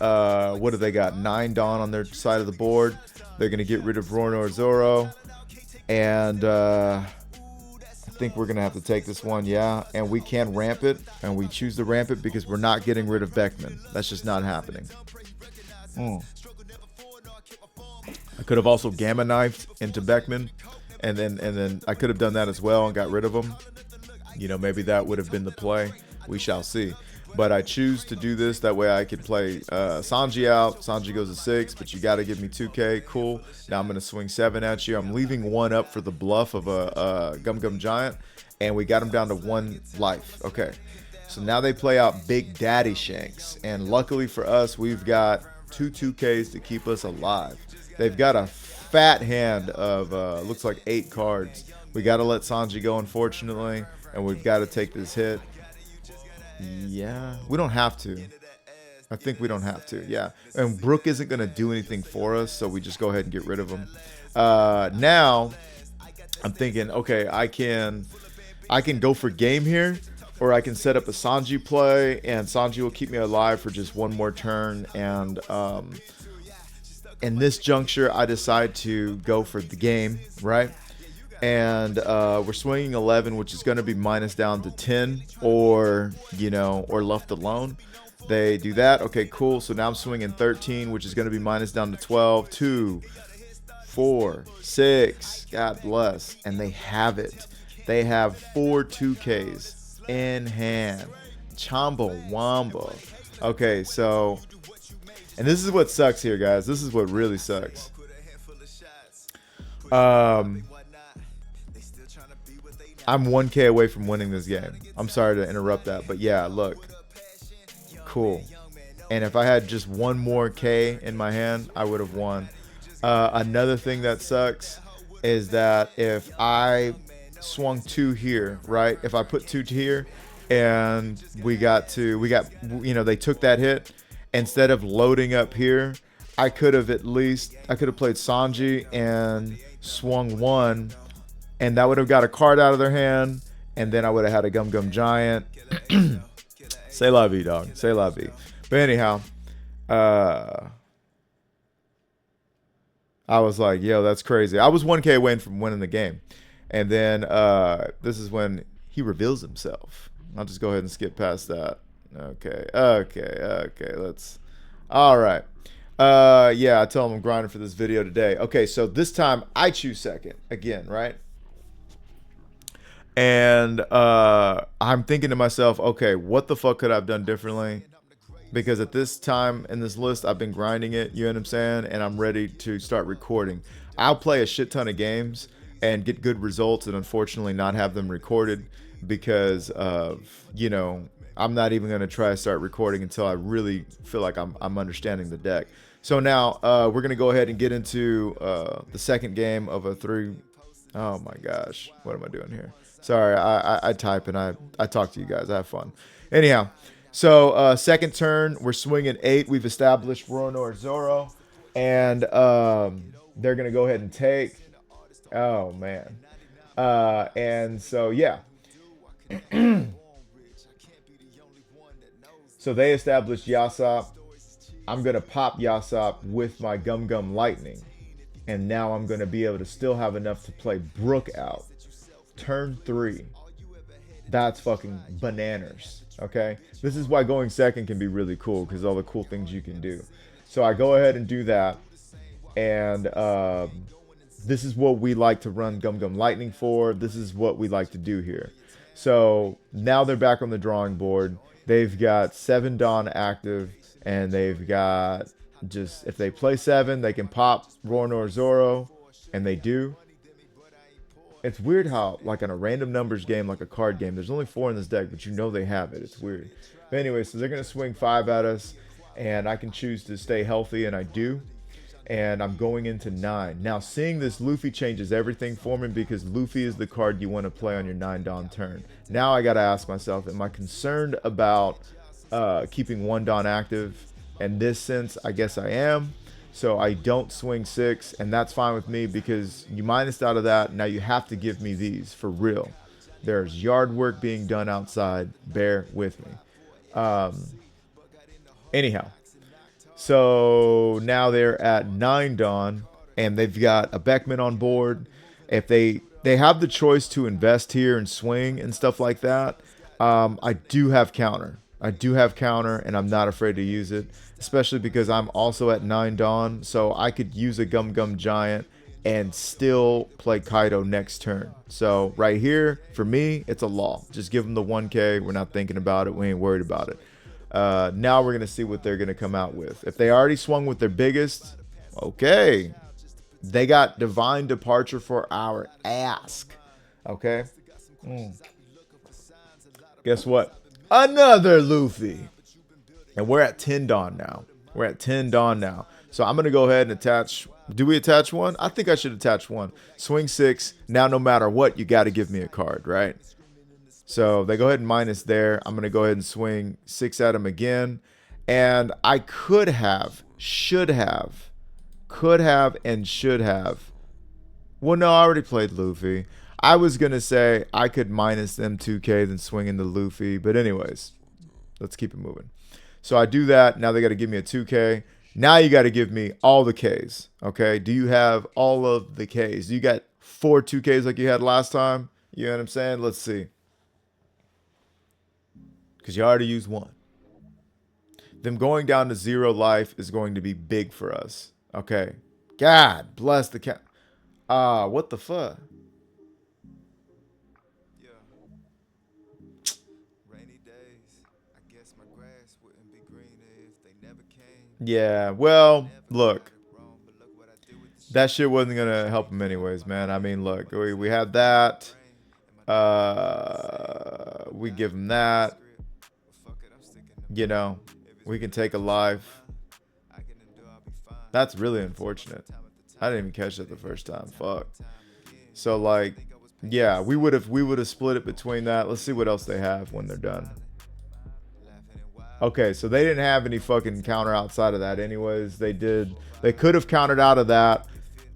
B: what do they got? 9 Dawn on their side of the board. They're going to get rid of Rono Zoro. And I think we're going to have to take this one, yeah. And we can ramp it. And we choose to ramp it because we're not getting rid of Beckman. That's just not happening. I could have also Gamma Knifed into Beckman. And then I could have done that as well and got rid of him. You know, maybe that would have been the play. We shall see. But I choose to do this. That way I can play Sanji out. Sanji goes to 6, but you got to give me 2K. Cool. Now I'm going to swing 7 at you. I'm leaving 1 up for the bluff of a Gum Gum Giant. And we got him down to 1 life. Okay. So now they play out Big Daddy Shanks. And luckily for us, we've got 2 2Ks to keep us alive. They've got a fat hand of, looks like 8 cards. We got to let Sanji go, unfortunately. And we've got to take this hit. Yeah, we don't have to. I think we don't have to. Yeah, and Brook isn't going to do anything for us, so we just go ahead and get rid of him. Now I'm thinking, okay, I can go for game here, or I can set up a Sanji play, and Sanji will keep me alive for just one more turn. And in this juncture, I decide to go for the game, right? And we're swinging 11, which is going to be minus down to 10, or or left alone. They do that. Okay, cool. So now I'm swinging 13, which is going to be minus down to 12. 2, 4, 6. God bless. And they have it. They have 4 2Ks in hand. Chamba Wamba. Okay, so, and this is what sucks here, guys. This is what really sucks. I'm 1K away from winning this game. I'm sorry to interrupt that, but yeah, look. Cool. And if I had just one more K in my hand, I would have won. Another thing that sucks is that if I swung 2 here, right? If I put 2 here and they took that hit, instead of loading up here, I could have played Sanji and swung 1, and that would have got a card out of their hand, and then I would have had a Gum Gum Giant. Say la vie, dog. Say la vie. But anyhow, I was like, yo, that's crazy. I was 1K away from winning the game. And then this is when he reveals himself. I'll just go ahead and skip past that. Okay. All right. Yeah, I tell him I'm grinding for this video today. Okay, so this time I choose second again, right? And I'm thinking to myself, okay, what the fuck could I have done differently? Because at this time in this list, I've been grinding it, you know what I'm saying? And I'm ready to start recording. I'll play a shit ton of games and get good results, and unfortunately not have them recorded because of, I'm not even going to try to start recording until I really feel like I'm understanding the deck. So now we're going to go ahead and get into the second game of a 3. Oh my gosh, what am I doing here? Sorry, I type and I talk to you guys. I have fun. Anyhow, so second turn, we're swinging 8. We've established Roronoa Zoro, and they're going to go ahead and take. Oh, man. And so, yeah. So they established Yasop. I'm going to pop Yasop with my Gum Gum Lightning. And now I'm going to be able to still have enough to play Brook out. Turn 3. That's fucking bananas. Okay? This is why going second can be really cool, because all the cool things you can do. So I go ahead and do that. And this is what we like to run Gum Gum Lightning for. This is what we like to do here. So now they're back on the drawing board. They've got 7 Dawn active, and they've got just, if they play 7, they can pop Roronoa Zoro, and they do. It's weird how, like in a random numbers game, like a card game, there's only 4 in this deck, but they have it. It's weird. But anyway, so they're going to swing 5 at us, and I can choose to stay healthy, and I do. And I'm going into 9. Now, seeing this Luffy changes everything for me, because Luffy is the card you want to play on your 9 Dawn turn. Now I got to ask myself, am I concerned about keeping 1 Dawn active? In this sense, I guess I am. So I don't swing 6, and that's fine with me, because you minused out of that. Now you have to give me these for real. There's yard work being done outside. Bear with me. Anyhow. So now they're at 9 Dawn, and they've got a Beckman on board. If they have the choice to invest here and swing and stuff like that, I do have counter. And I'm not afraid to use it, especially because I'm also at 9 Dawn, so I could use a Gum Gum Giant and still play Kaido next turn. So right here, for me, it's a law. Just give them the 1K. We're not thinking about it. We ain't worried about it. Now we're going to see what they're going to come out with. If they already swung with their biggest, okay. They got Divine Departure for our ask. Okay. Guess what? Another Luffy. And we're at 10 Dawn now. So I'm going to go ahead and attach. Do we attach 1? I think I should attach 1. Swing 6. Now, no matter what, you got to give me a card, right? So they go ahead and minus there. I'm going to go ahead and swing 6 at him again. And I could have, and should have Well, no, I already played Luffy. I was gonna say I could minus them 2K then swing into Luffy, but anyways, let's keep it moving. So I do that. Now they got to give me a 2K. Now you got to give me all the Ks. Okay. Do you have all of the Ks? You got 4 2Ks like you had last time? You know what I'm saying? Let's see. Because you already used one. Them going down to 0 life is going to be big for us. Okay. God bless the cat. What the fuck? Yeah, well, look, that shit wasn't gonna help him anyways, man. I mean, look, we had that. We give him that. You know, we can take a life. That's really unfortunate. I didn't even catch that the first time. Fuck. So like, yeah, we would have split it between that. Let's see what else they have when they're done. Okay, so they didn't have any fucking counter outside of that anyways. They could have countered out of that,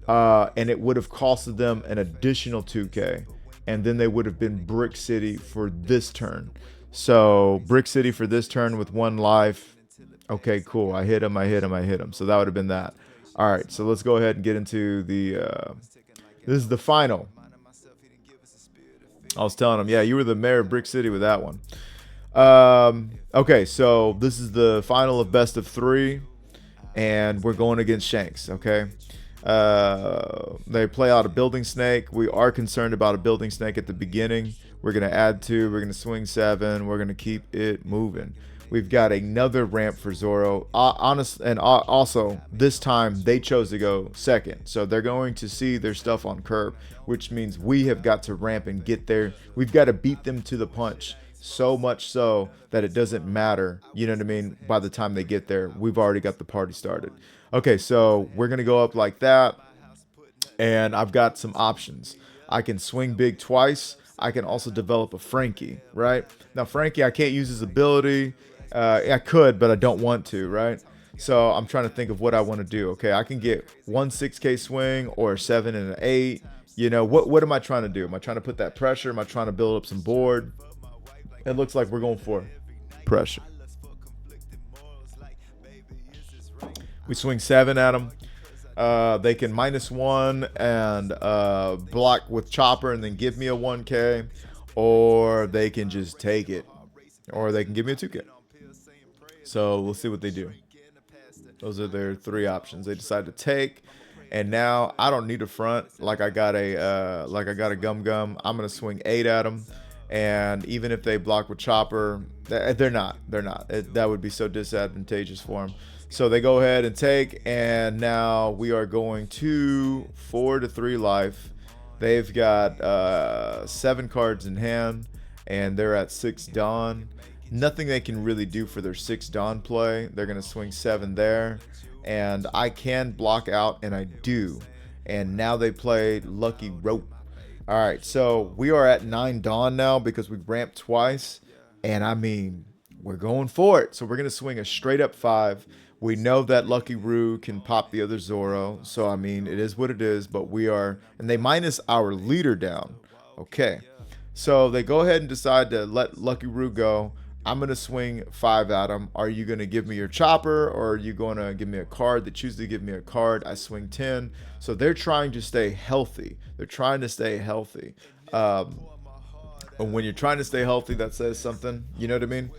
B: and it would have costed them an additional 2K. And then they would have been Brick City for this turn. So Brick City for this turn with 1 life. Okay, cool. I hit him. So that would have been that. All right, so let's go ahead and get into the, this is the final. I was telling him, yeah, you were the mayor of Brick City with that one. Okay, so this is the final of best of 3, and we're going against Shanks. Okay, they play out a building snake. We are concerned about a building snake at the beginning. We're gonna add 2. We're gonna swing 7. We're gonna keep it moving. We've got another ramp for Zoro. Also this time they chose to go second, so they're going to see their stuff on curb, which means we have got to ramp and get there. We've got to beat them to the punch. So much so that it doesn't matter, you know what I mean? By the time they get there, we've already got the party started. Okay, so we're going to go up like that, and I've got some options. I can swing big twice. I can also develop a Frankie, right? Now, Frankie, I can't use his ability. I could, but I don't want to, right? So I'm trying to think of what I want to do. Okay, I can get 1 6K swing or a 7 and an 8. You know, what am I trying to do? Am I trying to put that pressure? Am I trying to build up some board? It looks like we're going for pressure. We swing 7 at them. They can -1 and block with chopper and then give me a 1K, or they can just take it, or they can give me a 2K. So we'll see what they do. Those are their 3 options. They decide to take, and now I don't need a front. Like I got a gum. I'm gonna swing 8 at them. And even if they block with chopper, they're not. That would be so disadvantageous for them. So they go ahead and take, and now we are going to 4 to 3 life. They've got 7 cards in hand, and they're at 6 Dawn. Nothing they can really do for their 6 Dawn play. They're going to swing 7 there, and I can block out, and I do. And now they play Lucky Rope. All right, so we are at 9 Dawn now because we ramped twice, and I mean, we're going for it. So we're going to swing a straight up 5. We know that Lucky Roo can pop the other Zoro, so I mean, it is what it is, but we are, and they minus our leader down. Okay, so they go ahead and decide to let Lucky Roo go. I'm going to swing 5 at him. Are you going to give me your chopper, or are you going to give me a card? They choose to give me a card. I swing 10. So they're trying to stay healthy. And when you're trying to stay healthy, that says something. You know what I mean?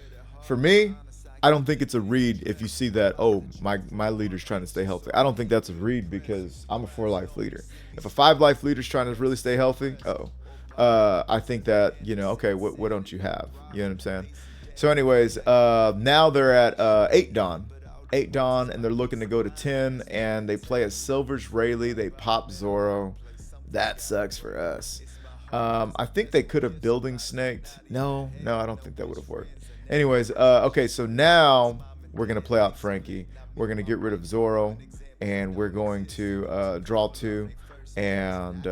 B: For me, I don't think it's a read if you see that, oh, my leader's trying to stay healthy. I don't think that's a read because I'm a 4-life leader. If a 5-life leader's trying to really stay healthy, I think that, you know, okay, what don't you have? You know what I'm saying? So anyways, now they're at 8 Dawn. 8 Dawn, and they're looking to go to 10, and they play a Silver's Rayleigh. They pop Zoro. That sucks for us. I think they could have building snaked. No, I don't think that would have worked. Anyways, okay, so now we're going to play out Frankie. We're going to get rid of Zoro, and we're going to draw 2, and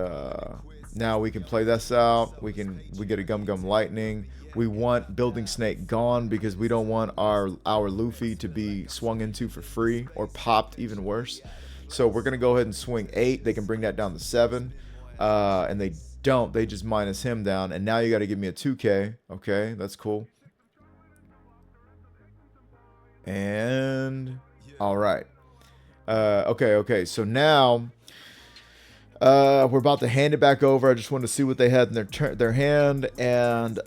B: now we can play this out. We get a Gum Lightning. We want Building Snake gone because we don't want our Luffy to be swung into for free or popped, even worse. So we're going to go ahead and swing 8. They can bring that down to 7. And they don't. They just minus him down. And now you got to give me a 2K. Okay, that's cool. And all right. Okay. So now we're about to hand it back over. I just want to see what they had in their hand, and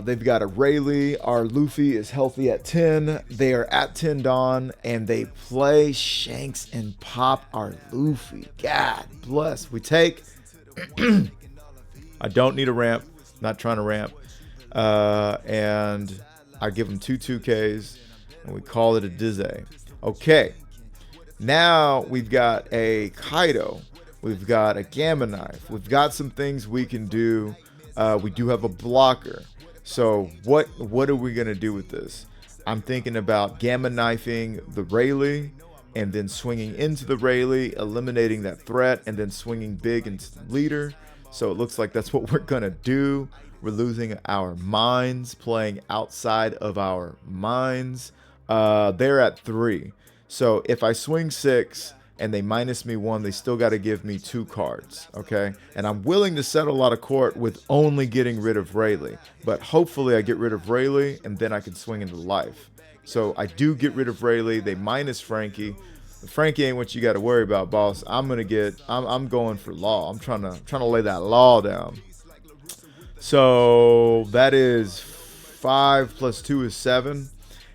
B: they've got a Rayleigh. Our Luffy is healthy at 10. They are at 10 Dawn, and they play Shanks and pop our Luffy. God bless. We take. I don't need a ramp. Not trying to ramp. And I give them 2 2Ks, and we call it a Dizzy. Okay. Now we've got a Kaido. We've got a Gamma Knife. We've got some things we can do. We do have a blocker. So what are we going to do with this? I'm thinking about Gamma Knifing the Rayleigh and then swinging into the Rayleigh, eliminating that threat, and then swinging big into the leader. So it looks like that's what we're going to do. We're losing our minds, playing outside of our minds. They're at 3. So if I swing 6 and they minus me 1, they still got to give me 2 cards, okay? And I'm willing to settle a lot of court with only getting rid of Rayleigh. But hopefully I get rid of Rayleigh and then I can swing into life. So I do get rid of Rayleigh. They minus Frankie. Frankie ain't what you got to worry about, boss. I'm going for law. I'm trying to lay that law down. So that is 5 plus 2 is 7.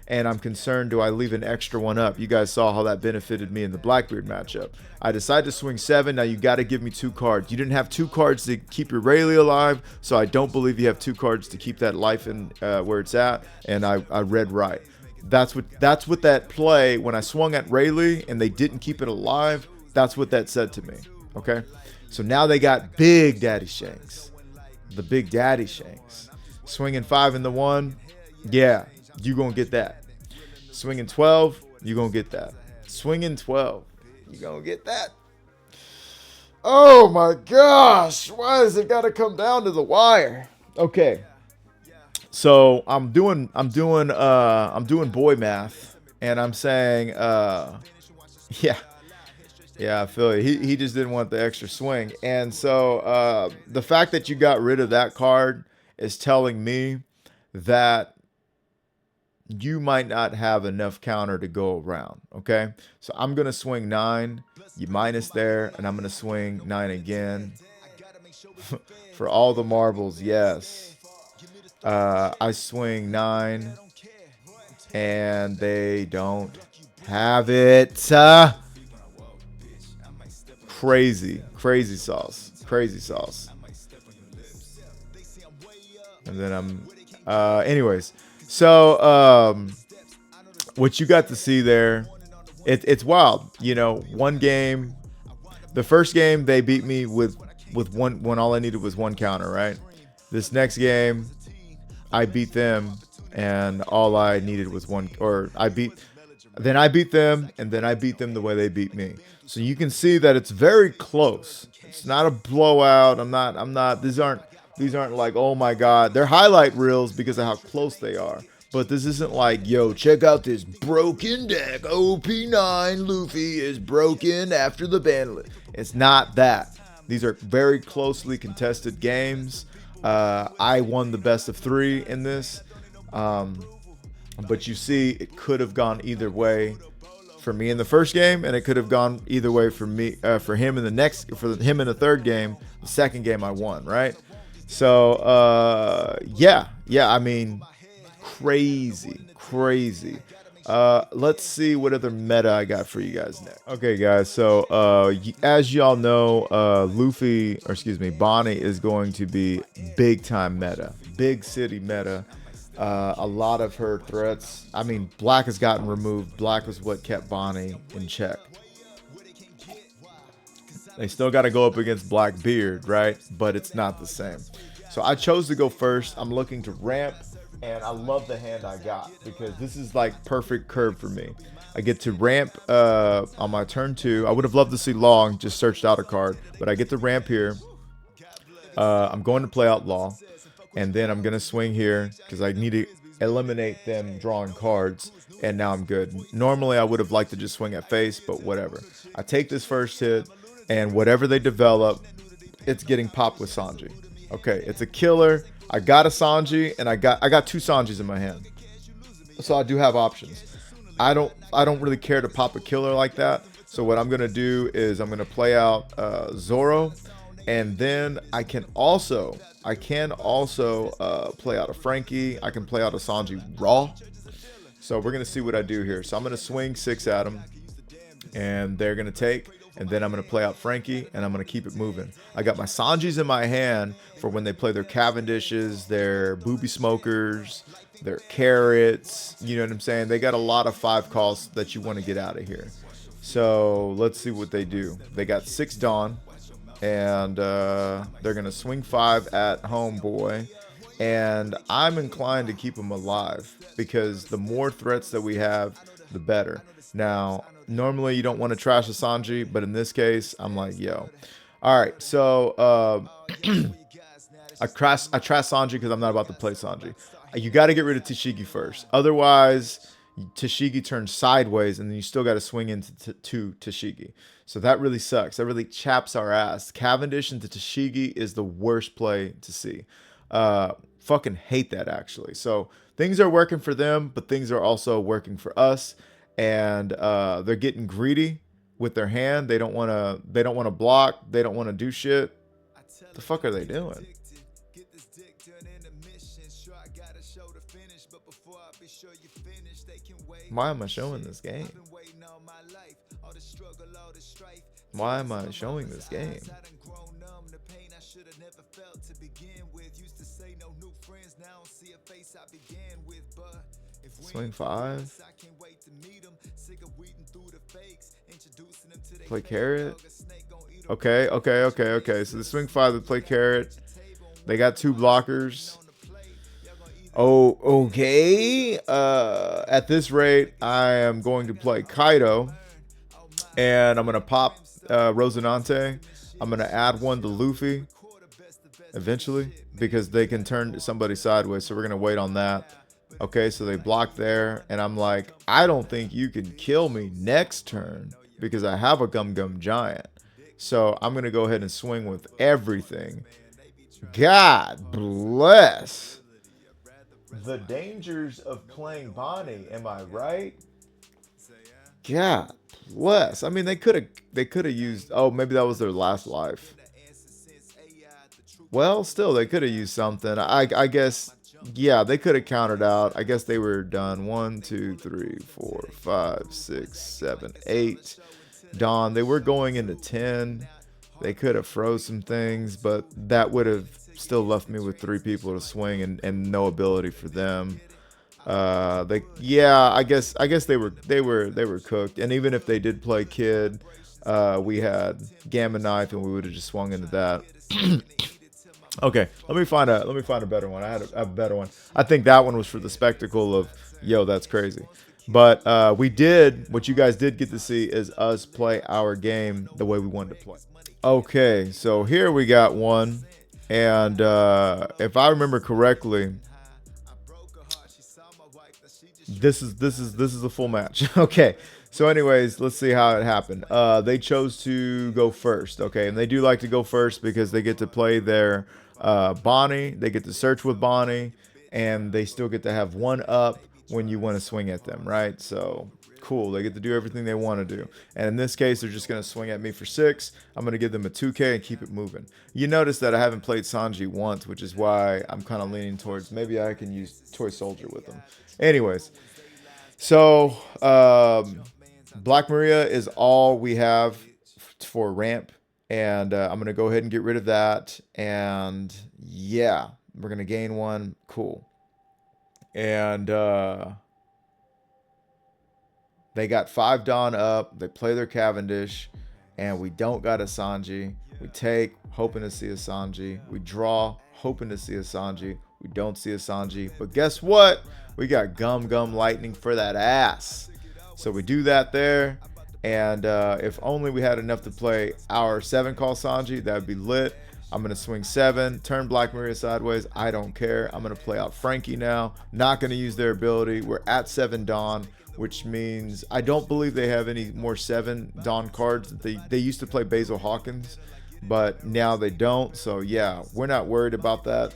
B: And I'm concerned, do I leave an extra one up? You guys saw how that benefited me in the Blackbeard matchup. I decided to swing 7. Now you got to give me 2 cards. You didn't have 2 cards to keep your Rayleigh alive, so I don't believe you have 2 cards to keep that life in where it's at. And I read right. That's what that play, when I swung at Rayleigh and they didn't keep it alive, that's what that said to me. Okay? So now they got Big Daddy Shanks. The Big Daddy Shanks. Swinging 5 in the 1. Yeah. You gonna get that. Swinging 12, you gonna get that. Swinging 12, you gonna get that. Oh my gosh, why does it gotta come down to the wire? Okay, so I'm doing boy math, and I'm saying, yeah, I feel you. He just didn't want the extra swing, and so the fact that you got rid of that card is telling me that you might not have enough counter to go around, okay? So I'm going to swing 9, you minus there, and I'm going to swing 9 again. For all the marbles, yes. I swing 9, and they don't have it. Crazy sauce. And then anyways. So, what you got to see there, it's wild. You know, one game, the first game, they beat me with one, when all I needed was 1 counter, right? This next game, I beat them, and all I needed was 1, or then I beat them, and then I beat them the way they beat me. So you can see that it's very close. It's not a blowout. These aren't like, oh my God, they're highlight reels because of how close they are. But this isn't like, yo, check out this broken deck. OP-9 Luffy is broken after the ban. It's not that. These are very closely contested games. I won the best of 3 in this. But you see, it could have gone either way for me in the first game, and it could have gone either way for me, for him in the third game. The second game I won, right? So, yeah, I mean, crazy. Let's see what other meta I got for you guys next. Okay, guys, so, as y'all know, Bonney is going to be big time meta, big city meta. A lot of her threats, I mean, Black has gotten removed. Black was what kept Bonney in check. They still got to go up against Blackbeard, right? But it's not the same. So I chose to go first. I'm looking to ramp, and I love the hand I got because this is like perfect curve for me. I get to ramp on my turn 2. I would have loved to see Long, just searched out a card, but I get to ramp here. I'm going to play out Law, and then I'm going to swing here because I need to eliminate them drawing cards, and now I'm good. Normally, I would have liked to just swing at face, but whatever. I take this first hit, and whatever they develop, it's getting popped with Sanji. Okay, it's a killer. I got a Sanji, and I got two Sanjis in my hand, so I do have options. I don't really care to pop a killer like that. So what I'm gonna do is I'm gonna play out Zoro, and then I can also play out a Frankie. I can play out a Sanji raw. So we're gonna see what I do here. So I'm gonna swing 6 at them, and they're gonna take, and then I'm gonna play out Frankie, and I'm gonna keep it moving. I got my Sanjis in my hand for when they play their Cavendishes, their Boobie Smokers, their Carrots. You know what I'm saying? They got a lot of 5 calls that you want to get out of here. So let's see what they do. They got 6 Dawn, and they're gonna swing 5 at Homeboy. And I'm inclined to keep him alive because the more threats that we have, the better. Now, normally you don't want to trash a Sanji, but in this case, I'm like, yo. All right, so I trash Sanji because I'm not about to play Sanji. You got to get rid of Tashigi first. Otherwise, Tashigi turns sideways, and then you still got to swing into Tashigi. So that really sucks. That really chaps our ass. Cavendish into Tashigi is the worst play to see. Fucking hate that, actually. So things are working for them, but things are also working for us, and they're getting greedy with their hand. They don't want to block. They don't want to do shit. The fuck are they doing? Why am I showing this game? Why am I showing this game? Swing 5. Play Carrot. Okay. So the swing 5, they play Carrot. They got 2 blockers. Oh, okay. At this rate, I am going to play Kaido, and I'm gonna pop Rosinante. I'm gonna add 1 to Luffy eventually because they can turn somebody sideways. So we're gonna wait on that. Okay, so they block there, and I'm like, I don't think you can kill me next turn because I have a Gum Gum Giant. So I'm gonna go ahead and swing with everything. God bless. The dangers of playing Bonney, am I right? God bless. I mean, they could have used. Oh, maybe that was their last life. Well, still, they could have used something. I guess. Yeah, they could have countered out. I guess they were done. 1, 2, 3, 4, 5, 6, 7, 8. Dawn. They were going into 10. They could have froze some things, but that would have still left me with 3 people to swing and no ability for them. I guess they were cooked. And even if they did play Kid, we had Gamma Knife, and we would have just swung into that. Okay, let me find a better one. I had a better one. I think that one was for the spectacle of, yo, that's crazy. But what you guys did get to see is us play our game the way we wanted to play. Okay, so here we got one, and if I remember correctly, this is a full match. Okay, so anyways, let's see how it happened. They chose to go first. Okay, and they do like to go first because they get to play their Bonney. They get to search with Bonney, and they still get to have 1 up when you want to swing at them, right? So cool, they get to do everything they want to do. And in this case, they're just going to swing at me for 6. I'm going to give them a 2K and keep it moving. You notice that I haven't played Sanji once, which is why I'm kind of leaning towards maybe I can use Toy Soldier with them. Anyways, so Black Maria is all we have for ramp, and I'm going to go ahead and get rid of that. And yeah, we're going to gain 1. Cool. And they got 5 Dawn up. They play their Cavendish, and we don't got a Sanji. We take, hoping to see a Sanji. We draw, hoping to see a Sanji. We don't see a Sanji. But guess what? We got Gum Gum Lightning for that ass. So we do that there. And if only we had enough to play our 7 call Sanji, that would be lit. I'm going to swing 7, turn Black Maria sideways. I don't care. I'm going to play out Frankie now. Not going to use their ability. We're at 7 Dawn, which means I don't believe they have any more 7 Dawn cards. They used to play Basil Hawkins, but now they don't. So yeah, we're not worried about that.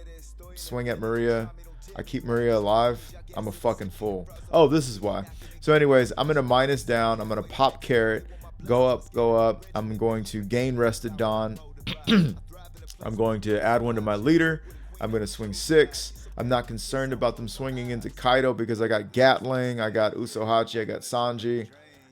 B: Swing at Maria. I keep Maria alive. I'm a fucking fool. Oh, this is why. So anyways, I'm gonna minus down. I'm gonna pop carrot. Go up, go up. I'm going to gain rested Dawn. I'm going to add one to my leader. I'm going to swing 6. I'm not concerned about them swinging into Kaido because I got Gatling, I got Usohachi, I got Sanji.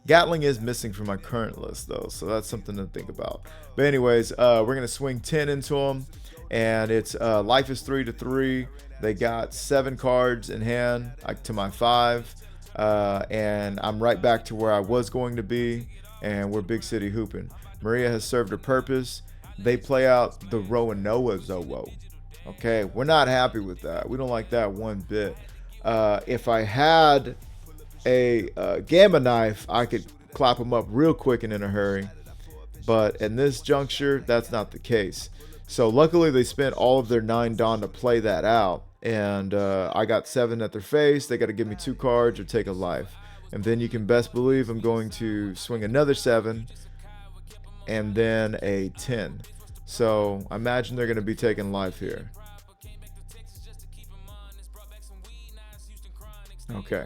B: Gatling is missing from my current list though, so that's something to think about. But anyways, we're going to swing 10 into them, and it's life is 3-3. They got 7 cards in hand to my 5, and I'm right back to where I was going to be, and we're big city hooping. Maria has served her purpose. They play out the Roanoa Zowo. Okay, we're not happy with that. We don't like that one bit. If I had a Gamma Knife, I could clap them up real quick and in a hurry. But in this juncture, that's not the case. So luckily they spent all of their 9 Dawn to play that out. And I got 7 at their face. They got to give me 2 cards or take a life. And then you can best believe I'm going to swing another 7 and then a 10. So I imagine they're going to be taking life here. Okay.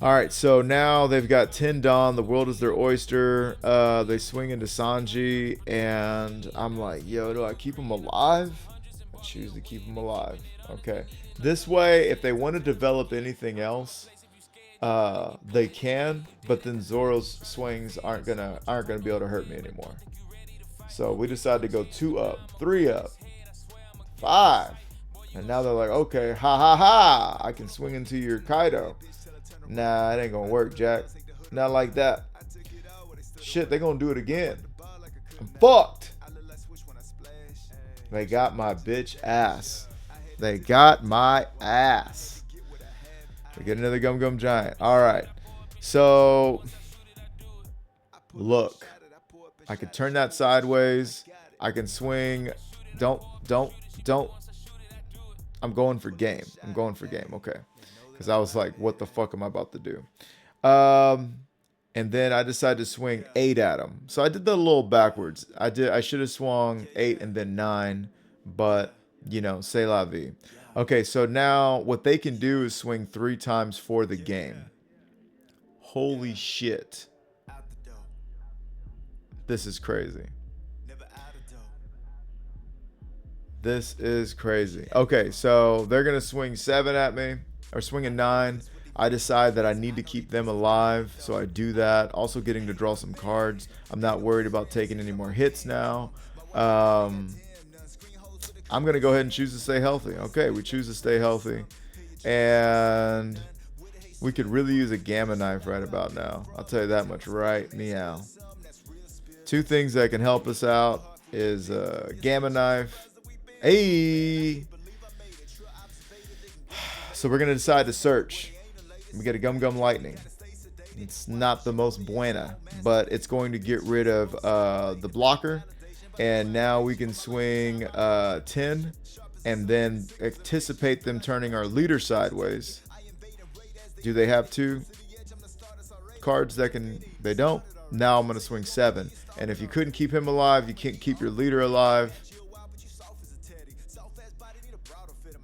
B: All right, so now they've got 10 Dawn. The world is their oyster. They swing into Sanji, and I'm like, yo, do I keep him alive? I choose to keep him alive. Okay. This way, if they want to develop anything else, they can, but then Zoro's swings aren't gonna be able to hurt me anymore. So we decided to go 2 up, 3 up, 5, and now they're like, okay, ha ha ha, I can swing into your Kaido. Nah, it ain't gonna work, Jack. Not like that. Shit, they gonna do it again. I'm fucked. They got my bitch ass. They got my ass. We get another Gum Gum Giant. All right. So, look. I can turn that sideways. I can swing. Don't. I'm going for game. Okay. Because I was like, what the fuck am I about to do? And then I decided to swing 8 at him. So I did that a little backwards. I should have swung 8 and then 9. But, you know, c'est la vie. Okay, so now what they can do is swing 3 times for the game. Holy shit. This is crazy. This is crazy. Okay, so they're going to swing 7 at me, or swing a 9. I decide that I need to keep them alive, so I do that. Also getting to draw some cards. I'm not worried about taking any more hits now. I'm going to go ahead and choose to stay healthy. Okay, we choose to stay healthy. And we could really use a Gamma Knife right about now. I'll tell you that much right meow. 2 things that can help us out is a Gamma Knife. Hey! So we're going to decide to search. We get a Gum Gum Lightning. It's not the most buena, but it's going to get rid of the blocker. And now we can swing 10 and then anticipate them turning our leader sideways. Do they have 2 cards that can... They don't. Now I'm going to swing 7. And if you couldn't keep him alive, you can't keep your leader alive.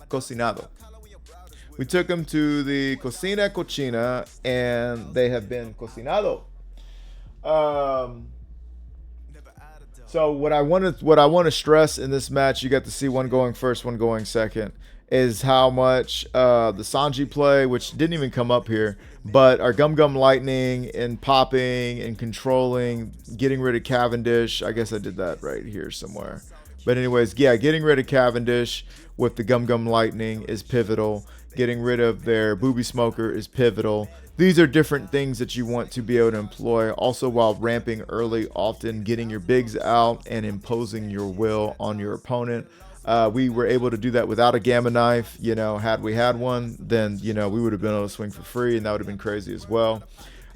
B: Cocinado. We took them to the Cocina Cochina, and they have been cocinado. So what I want to stress in this match, you got to see one going first, one going second, is how much the Sanji play, which didn't even come up here, but our Gum Gum Lightning and popping and controlling, getting rid of Cavendish. I guess I did that right here somewhere. But anyways, yeah, getting rid of Cavendish with the Gum Gum Lightning is pivotal. Getting rid of their Boobie Smoker is pivotal. These are different things that you want to be able to employ. Also, while ramping early, often getting your bigs out and imposing your will on your opponent. We were able to do that without a Gamma Knife. You know, had we had one, then, you know, we would have been able to swing for free, and that would have been crazy as well.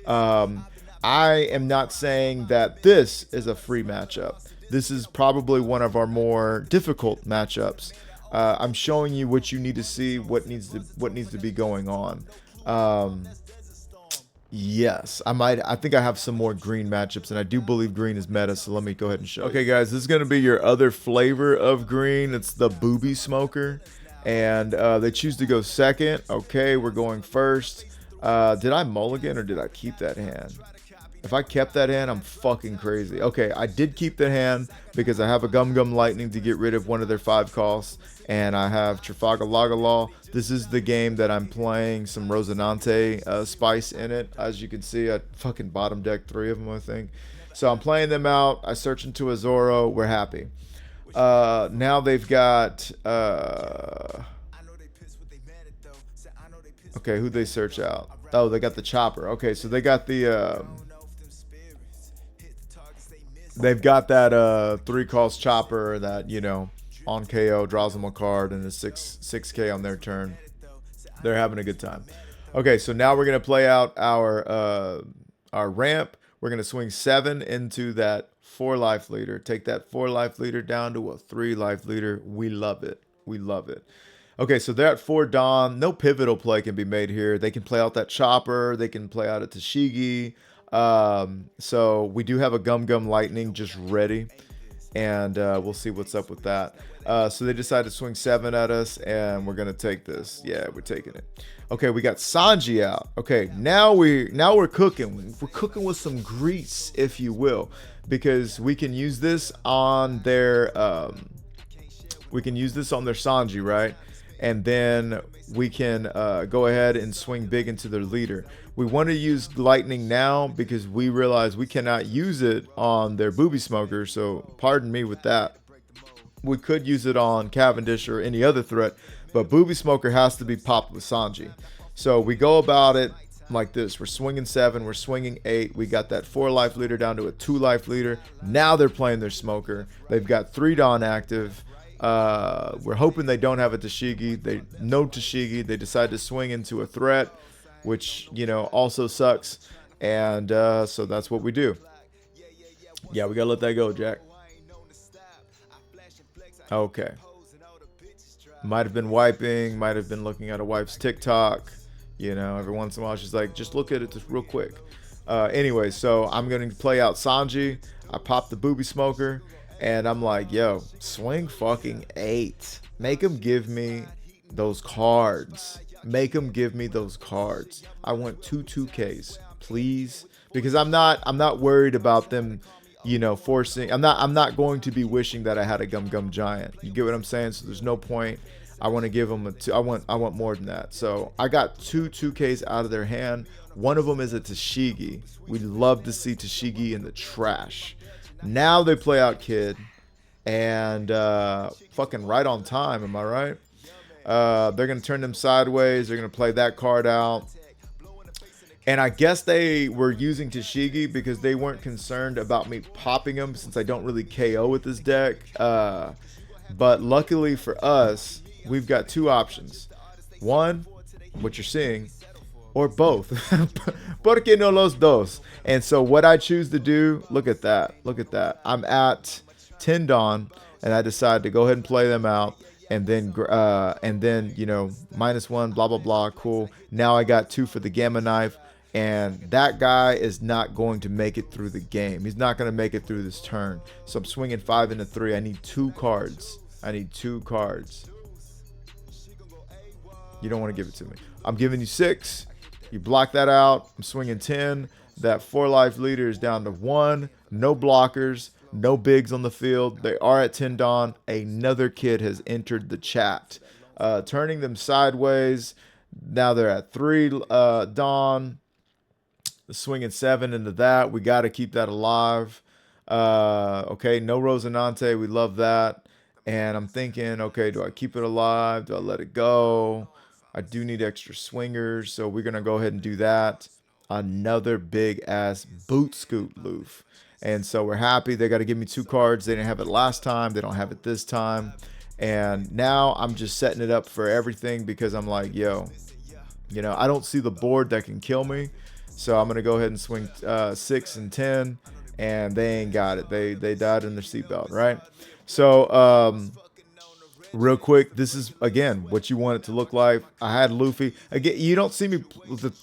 B: I am not saying that this is a free matchup. This is probably one of our more difficult matchups. I'm showing you what you need to see, what needs to be going on. Yes, I think I have some more green matchups, and I do believe green is meta, so let me go ahead and show you. Okay, guys, this is going to be your other flavor of green. It's the BOOBIE Smoker, and they choose to go second. Okay, we're going first. Did I mulligan or did I keep that hand? If I kept that hand, I'm fucking crazy. Okay, I did keep the hand because I have a Gum Gum Lightning to get rid of one of their 5 costs, and I have Trafalgar Lagalaw. This is the game that I'm playing some Rosinante spice in it. As you can see, I fucking bottom deck 3 of them, I think. So I'm playing them out. I search into a Zoro. We're happy. Now they've got... okay, who'd they search out? Oh, they got the Chopper. Okay, so they got the... they've got that 3 cost Chopper that, you know, on KO draws them a card and a 6K on their turn. They're having a good time. Okay, so now we're gonna play out our ramp. We're gonna swing 7 into that 4 life leader. Take that 4 life leader down to a 3 life leader. We love it. We love it. Okay, so they're at 4 Dawn. No pivotal play can be made here. They can play out that Chopper. They can play out a Tashigi. So we do have a Gum Gum Lightning just ready, and we'll see what's up with that. So they decided to swing 7 at us, and we're gonna take this. Yeah, we're taking it. Okay, we got Sanji out. Okay, now we're cooking. We're cooking with some grease, if you will, because we can use this on their Sanji, right? And then we can go ahead and swing big into their leader. We want to use lightning now because we realize we cannot use it on their BOOBIE Smoker, so pardon me with that. We could use it on Cavendish or any other threat, but BOOBIE Smoker has to be popped with Sanji. So we go about it like this. We're swinging 7, we're swinging 8. We got that 4 life leader down to a 2 life leader. Now they're playing their Smoker. They've got 3 Dawn active. We're hoping they don't have a Tashigi. They no Tashigi. They decide to swing into a threat, which, you know, also sucks. And so that's what we do. Yeah, we gotta let that go, Jack. Okay. Might have been wiping. Might have been looking at a wife's TikTok. You know, every once in a while she's like, just look at it just real quick. Anyway, so I'm going to play out Sanji. I pop the BOOBIE Smoker. And I'm like, yo, swing fucking 8. Make him give me those cards. Make him give me those cards. I want 2Ks, please. Because I'm not worried about them, you know, forcing. I'm not going to be wishing that I had a Gum Gum Giant. You get what I'm saying? So there's no point. I want to give them a 2. I want more than that. So I got 2Ks out of their hand. One of them is a Tashigi. We'd love to see Tashigi in the trash. Now they play out Kid, and fucking right on time, am I right? They're going to turn them sideways. They're going to play that card out. And I guess they were using Tashigi because they weren't concerned about me popping them since I don't really KO with this deck. But luckily for us, we've got 2 options. One, what you're seeing, or both. Porque no los dos? And so what I choose to do, look at that. Look at that. I'm at 10 Dawn, and I decide to go ahead and play them out. And then, you know, -1, blah, blah, blah. Cool. Now I got 2 for the Gamma Knife. And that guy is not going to make it through the game. He's not going to make it through this turn. So I'm swinging 5 into 3. I need 2 cards. I need 2 cards. You don't want to give it to me. I'm giving you 6. You block that out. I'm swinging 10. That 4 life leader is down to 1. No blockers. No bigs on the field. They are at 10 Dawn. Another kid has entered the chat. Turning them sideways. Now they're at 3 Dawn. Swinging 7 into that. We got to keep that alive. Okay, no Rosinante. We love that. And I'm thinking, okay, do I keep it alive? Do I let it go? I do need extra swingers, so we're going to go ahead and do that. Another big-ass boot scoot loof. And so we're happy. They got to give me 2 cards. They didn't have it last time. They don't have it this time. And now I'm just setting it up for everything because I'm like, yo, you know, I don't see the board that can kill me. So I'm going to go ahead and swing 6 and 10. And they ain't got it. They died in their seatbelt, right? So real quick, this is again what you want it to look like. I had Luffy again. You don't see me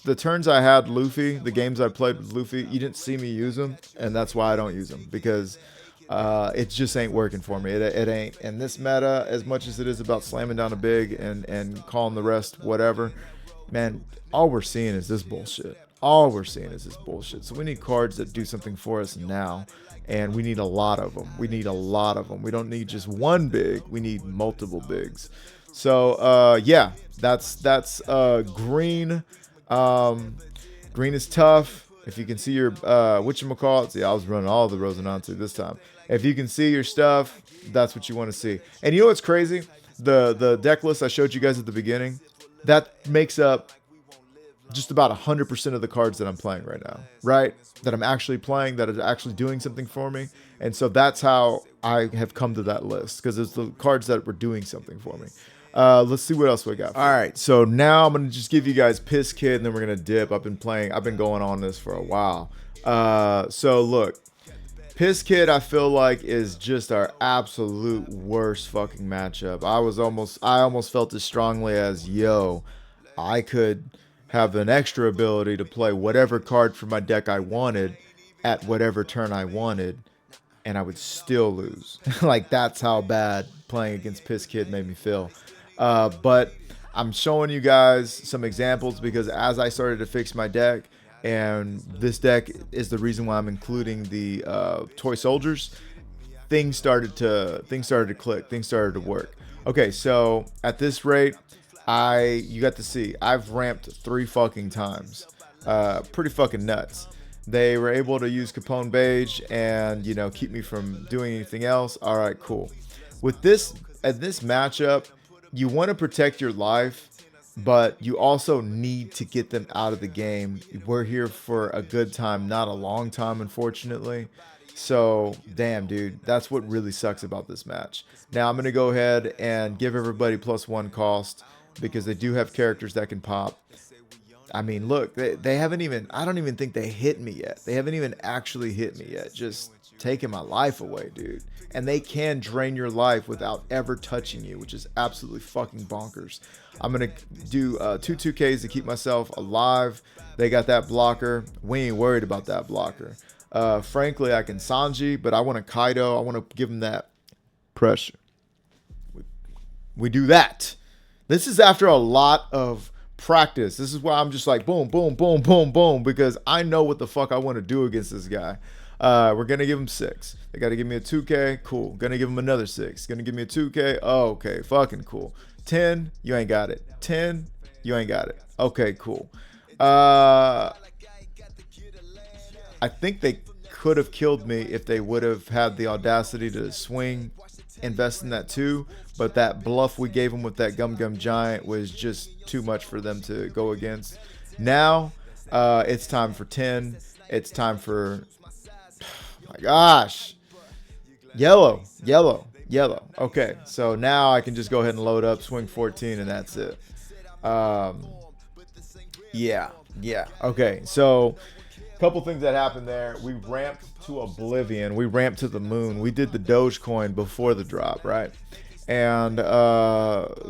B: the turns I had Luffy, the games I played with Luffy. You didn't see me use them, and that's why I don't use them, because it just ain't working for me. It ain't. And this meta, as much as it is about slamming down a big and calling the rest whatever, man, all we're seeing is this bullshit. All we're seeing is this bullshit. So we need cards that do something for us now, and we need a lot of them. We need a lot of them. We don't need just one big. We need multiple bigs. So yeah, that's green. Green is tough. If you can see your whatchamacallit, see, I was running all the Rosinante this time. If you can see your stuff, that's what you want to see. And you know what's crazy? The deck list I showed you guys at the beginning, that makes up just about 100% of the cards that I'm playing right now, right? That I'm actually playing, that are actually doing something for me. And so that's how I have come to that list, because it's the cards that were doing something for me. Let's see what else we got. All right, so now I'm going to just give you guys Piss Kid, and then we're going to dip. I've been going on this for a while. So look, Piss Kid, I feel like, is just our absolute worst fucking matchup. I almost felt as strongly as, yo, I could have an extra ability to play whatever card from my deck I wanted at whatever turn I wanted, and I would still lose. Like, that's how bad playing against Piss Kid made me feel. But I'm showing you guys some examples, because as I started to fix my deck, and this deck is the reason why I'm including the toy soldiers, things started to click, things started to work. Okay, so at this rate, you got to see, I've ramped 3 fucking times. Pretty fucking nuts. They were able to use Capone Beige and, you know, keep me from doing anything else. All right, cool. With this, at this matchup, you want to protect your life, but you also need to get them out of the game. We're here for a good time, not a long time, unfortunately. So, damn, dude, that's what really sucks about this match. Now, I'm going to go ahead and give everybody +1 cost, because they do have characters that can pop. I mean, look, they haven't even, I don't even think they hit me yet. They haven't even actually hit me yet. Just taking my life away, dude. And they can drain your life without ever touching you, which is absolutely fucking bonkers. I'm going to do 2 2Ks to keep myself alive. They got that blocker. We ain't worried about that blocker. Frankly, I can Sanji, but I want a Kaido. I want to give him that pressure. We do that. This is after a lot of practice. This is why I'm just like boom, boom, boom, boom, boom, because I know what the fuck I want to do against this guy. We're going to give him 6. They got to give me a 2K. Cool. Going to give him another 6. Going to give me a 2K. Oh, okay. Fucking cool. 10. You ain't got it. 10. You ain't got it. Okay, cool. I think they could have killed me if they would have had the audacity to swing, invest in that too, but that bluff we gave them with that Gum Gum Giant was just too much for them to go against. Now it's time for 10. It's time for, oh my gosh, yellow. Okay, so now I can just go ahead and load up, swing 14, and that's it. Yeah. Okay, so couple things that happened there. We ramped to oblivion. We ramped to the moon. We did the Dogecoin before the drop, right? And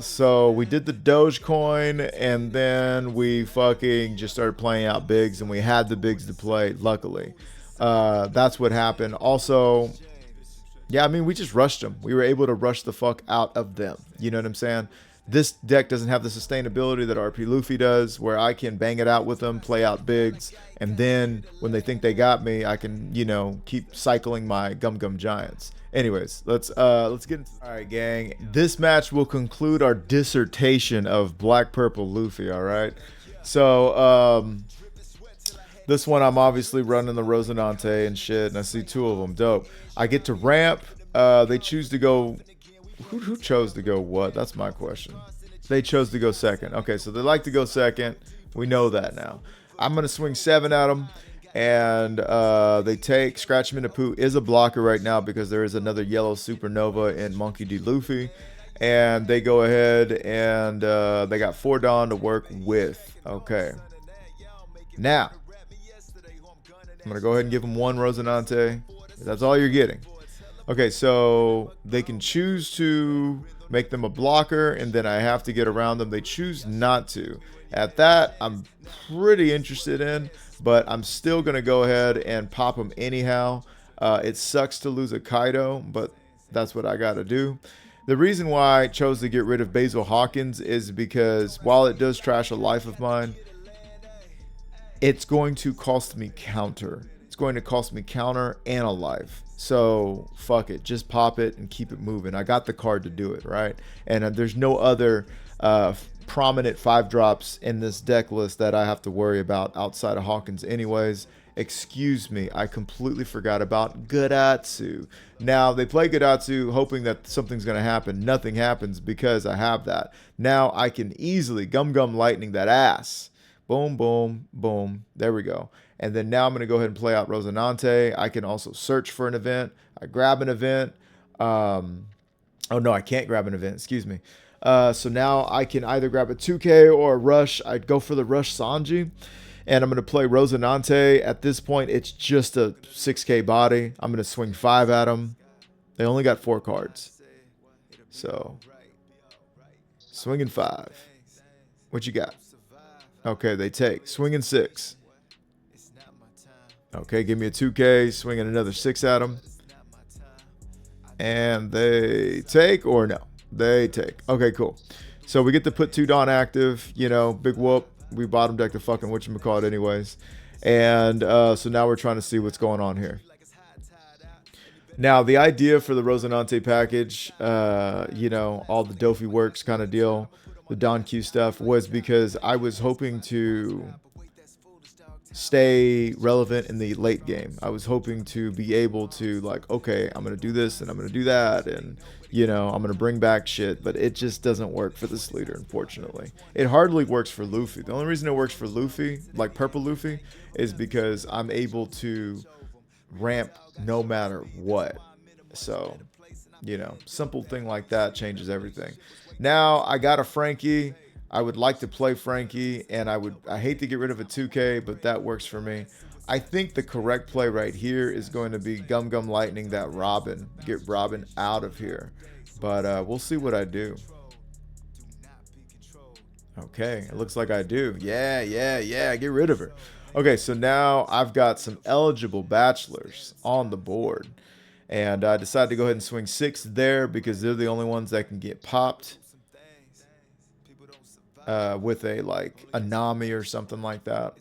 B: so we did the Dogecoin, and then we fucking just started playing out bigs, and we had the bigs to play, luckily. That's what happened. Also, yeah, I mean, we just rushed them. We were able to rush the fuck out of them. You know what I'm saying? This deck doesn't have the sustainability that RP Luffy does, where I can bang it out with them, play out bigs, and then when they think they got me, I can, you know, keep cycling my Gum Gum Giants. Anyways, let's get into, all right, gang. This match will conclude our dissertation of Black Purple Luffy. All right, so this one I'm obviously running the Rosinante and shit, and I see 2 of them. Dope. I get to ramp. They choose to go. Who chose to go what? That's my question. They chose to go second. Okay, so they like to go second. We know that now. I'm going to swing 7 at them. And they take Scratch Him into Poo is a blocker right now, because there is another yellow supernova in Monkey D. Luffy. And they go ahead and they got 4 Dawn to work with. Okay. Now, I'm going to go ahead and give them 1 Rosinante. That's all you're getting. Okay, so they can choose to make them a blocker, and then I have to get around them. They choose not to. At that, I'm pretty interested in, but I'm still going to go ahead and pop them anyhow. It sucks to lose a Kaido, but that's what I got to do. The reason why I chose to get rid of Basil Hawkins is because while it does trash a life of mine, it's going to cost me counter. It's going to cost me counter and a life. So fuck it, just pop it and keep it moving. I got the card to do it, right? And there's no other prominent 5-drops in this deck list that I have to worry about outside of Hawkins anyways. Excuse me, I completely forgot about Gadatsu. Now, they play Gadatsu hoping that something's going to happen. Nothing happens because I have that. Now, I can easily Gum Lightning that ass. Boom, boom, boom. There we go. And then now I'm going to go ahead and play out Rosinante. I can also search for an event. I grab an event. Oh, no, I can't grab an event. Excuse me. So now I can either grab a 2K or a Rush. I'd go for the Rush Sanji. And I'm going to play Rosinante. At this point, it's just a 6K body. I'm going to swing 5 at them. They only got 4 cards. So, swinging 5. What you got? Okay, they take. Swinging 6. Okay, give me a 2K. Swinging another 6 at them. And they take or no? They take. Okay, cool. So we get to put 2 Dawn active. You know, big whoop. We bottom deck the fucking whatchamacallit anyways. And so now we're trying to see what's going on here. Now, the idea for the Rosinante package, you know, all the Dofi works kind of deal, the Don Q stuff, was because I was hoping to stay relevant in the late game. I was hoping to be able to, like, okay, I'm going to do this and I'm going to do that, and, you know, I'm going to bring back shit, but it just doesn't work for this leader, unfortunately. It hardly works for Luffy. The only reason it works for Luffy, like Purple Luffy, is because I'm able to ramp no matter what. So, you know, simple thing like that changes everything. Now, I got a Frankie. I would like to play Frankie, and I hate to get rid of a 2K, but that works for me. I think the correct play right here is going to be Gum Lightning that Robin. Get Robin out of here. But we'll see what I do. Okay, it looks like I do. Yeah, get rid of her. Okay, so now I've got some eligible bachelors on the board. And I decided to go ahead and swing 6 there because they're the only ones that can get popped. With a, like, a Nami or something like that.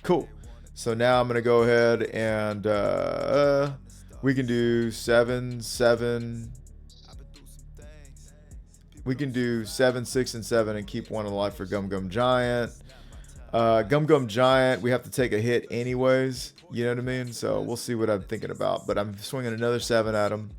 B: Cool. So now I'm going to go ahead and we can do 7, 7. We can do 7, 6, and 7 and keep 1 alive for Gum Giant. Gum Giant, we have to take a hit anyways. You know what I mean? So we'll see what I'm thinking about. But I'm swinging another 7 at him.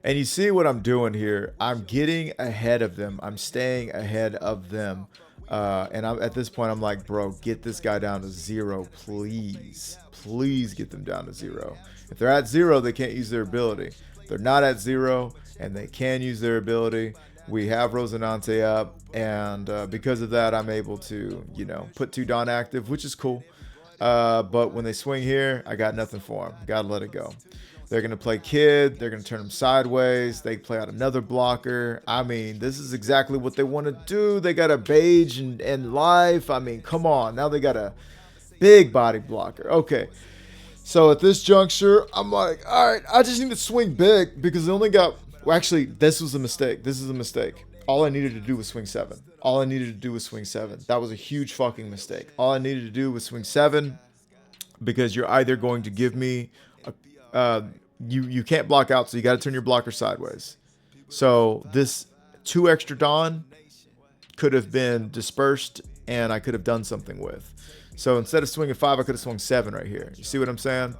B: And you see what I'm doing here. I'm getting ahead of them. I'm staying ahead of them. And at this point, I'm like, bro, get this guy down to 0, please. Please get them down to 0. If they're at 0, they can't use their ability. If they're not at 0 and they can use their ability, we have Rosinante up. And because of that, I'm able to, you know, put 2 Dawn active, which is cool. But when they swing here, I got nothing for them. Gotta let it go. They're going to play Kid. They're going to turn him sideways. They play out another blocker. I mean, this is exactly what they want to do. They got a Beige and Life. I mean, come on. Now they got a big body blocker. Okay. So at this juncture, I'm like, all right, I just need to swing big because they only got... Well, actually, this was a mistake. This is a mistake. All I needed to do was swing 7. All I needed to do was swing 7. That was a huge fucking mistake. All I needed to do was swing 7 because you're either going to give me... You can't block out, so you got to turn your blocker sideways. So this 2 extra Dawn could have been dispersed, and I could have done something with. So instead of swinging 5, I could have swung 7 right here. You see what I'm saying?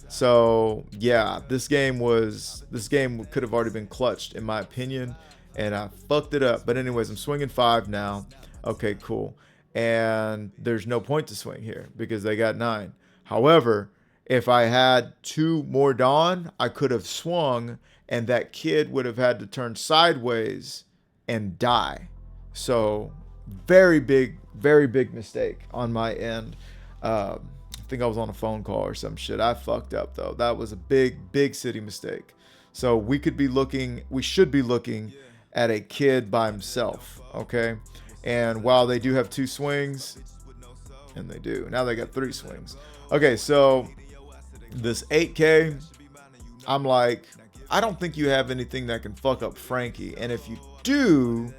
B: So yeah, this game could have already been clutched in my opinion, and I fucked it up. But anyways, I'm swinging 5 now. Okay, cool. And there's no point to swing here because they got 9. However, if I had 2 more Dawn, I could have swung, and that Kid would have had to turn sideways and die. So very big mistake on my end. think I was on a phone call or some shit. I fucked up though. That was a big city mistake. So we should be looking at a kid by himself, okay? And while they do have 2 swings, and they do, now they got 3 swings. Okay, so this 8K, I'm like, I don't think you have anything that can fuck up Frankie. And if you do,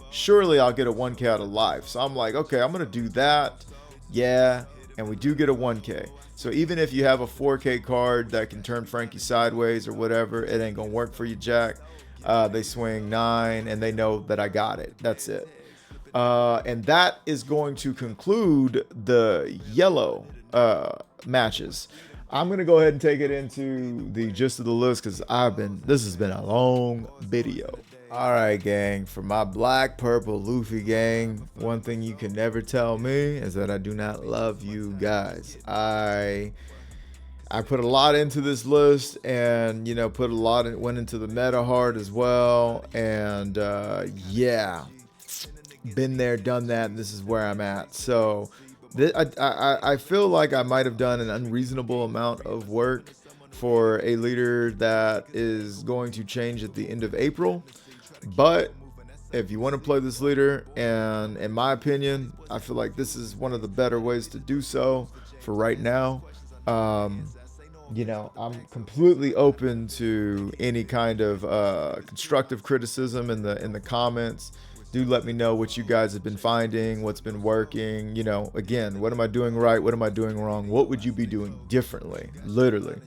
B: surely I'll get a 1K out of life. So I'm like, okay, I'm gonna do that. Yeah, and we do get a 1K. So even if you have a 4K card that can turn Frankie sideways or whatever, it ain't gonna work for you, Jack. They swing 9 and they know that I got it. That's it. And that is going to conclude the yellow matches. I'm gonna go ahead and take it into the gist of the list because this has been a long video. All right, gang, for my black purple Luffy gang, one thing you can never tell me is that I do not love you guys. I put a lot into this list, and you know, went into the meta hard as well, and yeah, been there, done that, and this is where I'm at. So I feel like I might have done an unreasonable amount of work for a leader that is going to change at the end of April. But if you want to play this leader, and in my opinion, I feel like this is one of the better ways to do so for right now. You know, I'm completely open to any kind of constructive criticism in the comments. Do let me know what you guys have been finding, what's been working. You know, again, what am I doing right? What am I doing wrong? What would you be doing differently? Literally.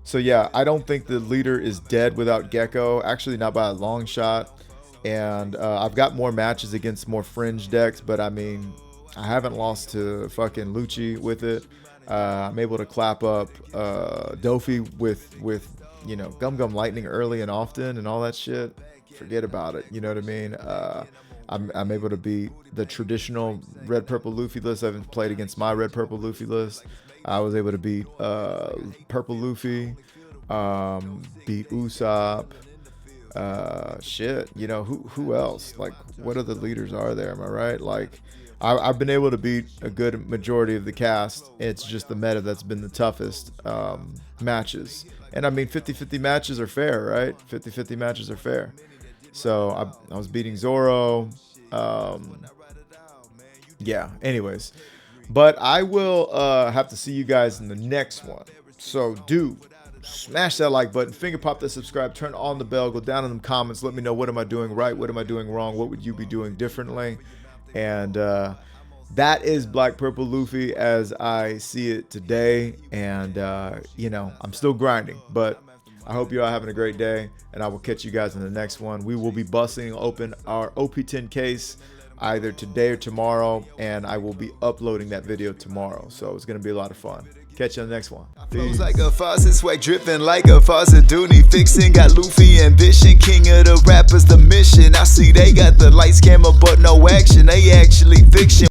B: So yeah, I don't think the leader is dead without Gecko. Actually, not by a long shot. And I've got more matches against more fringe decks, but I mean, I haven't lost to fucking Lucci with it. I'm able to clap up Dofi with you know, Gum Lightning early and often and all that shit. Forget about it. You know what I mean? I'm able to beat the traditional red purple Luffy list. I haven't played against my red purple Luffy list. I was able to beat purple Luffy, beat Usopp, shit, you know, who else? Like, what other leaders are there? Am I right? Like, I've been able to beat a good majority of the cast. It's just the meta that's been the toughest matches. And I mean, 50-50 matches are fair, right? 50-50 matches are fair. So I was beating Zoro. Yeah, anyways. But I will have to see you guys in the next one. So do smash that like button, finger pop that subscribe, turn on the bell, go down in the comments. Let me know, what am I doing right? What am I doing wrong? What would you be doing differently? And that is Black Purple Luffy as I see it today. And, you know, I'm still grinding. But I hope you all having a great day. And I will catch you guys in the next one. We will be busting open our OP-10 case either today or tomorrow, and I will be uploading that video tomorrow, so it's gonna be a lot of fun. Catch you on the next one.
A: Flows like a faucet, swag dripping like a faucet. Dooney fixing, got Luffy ambition, king of the rappers, the mission. I see they got the lights, camera, but no action. They actually fiction.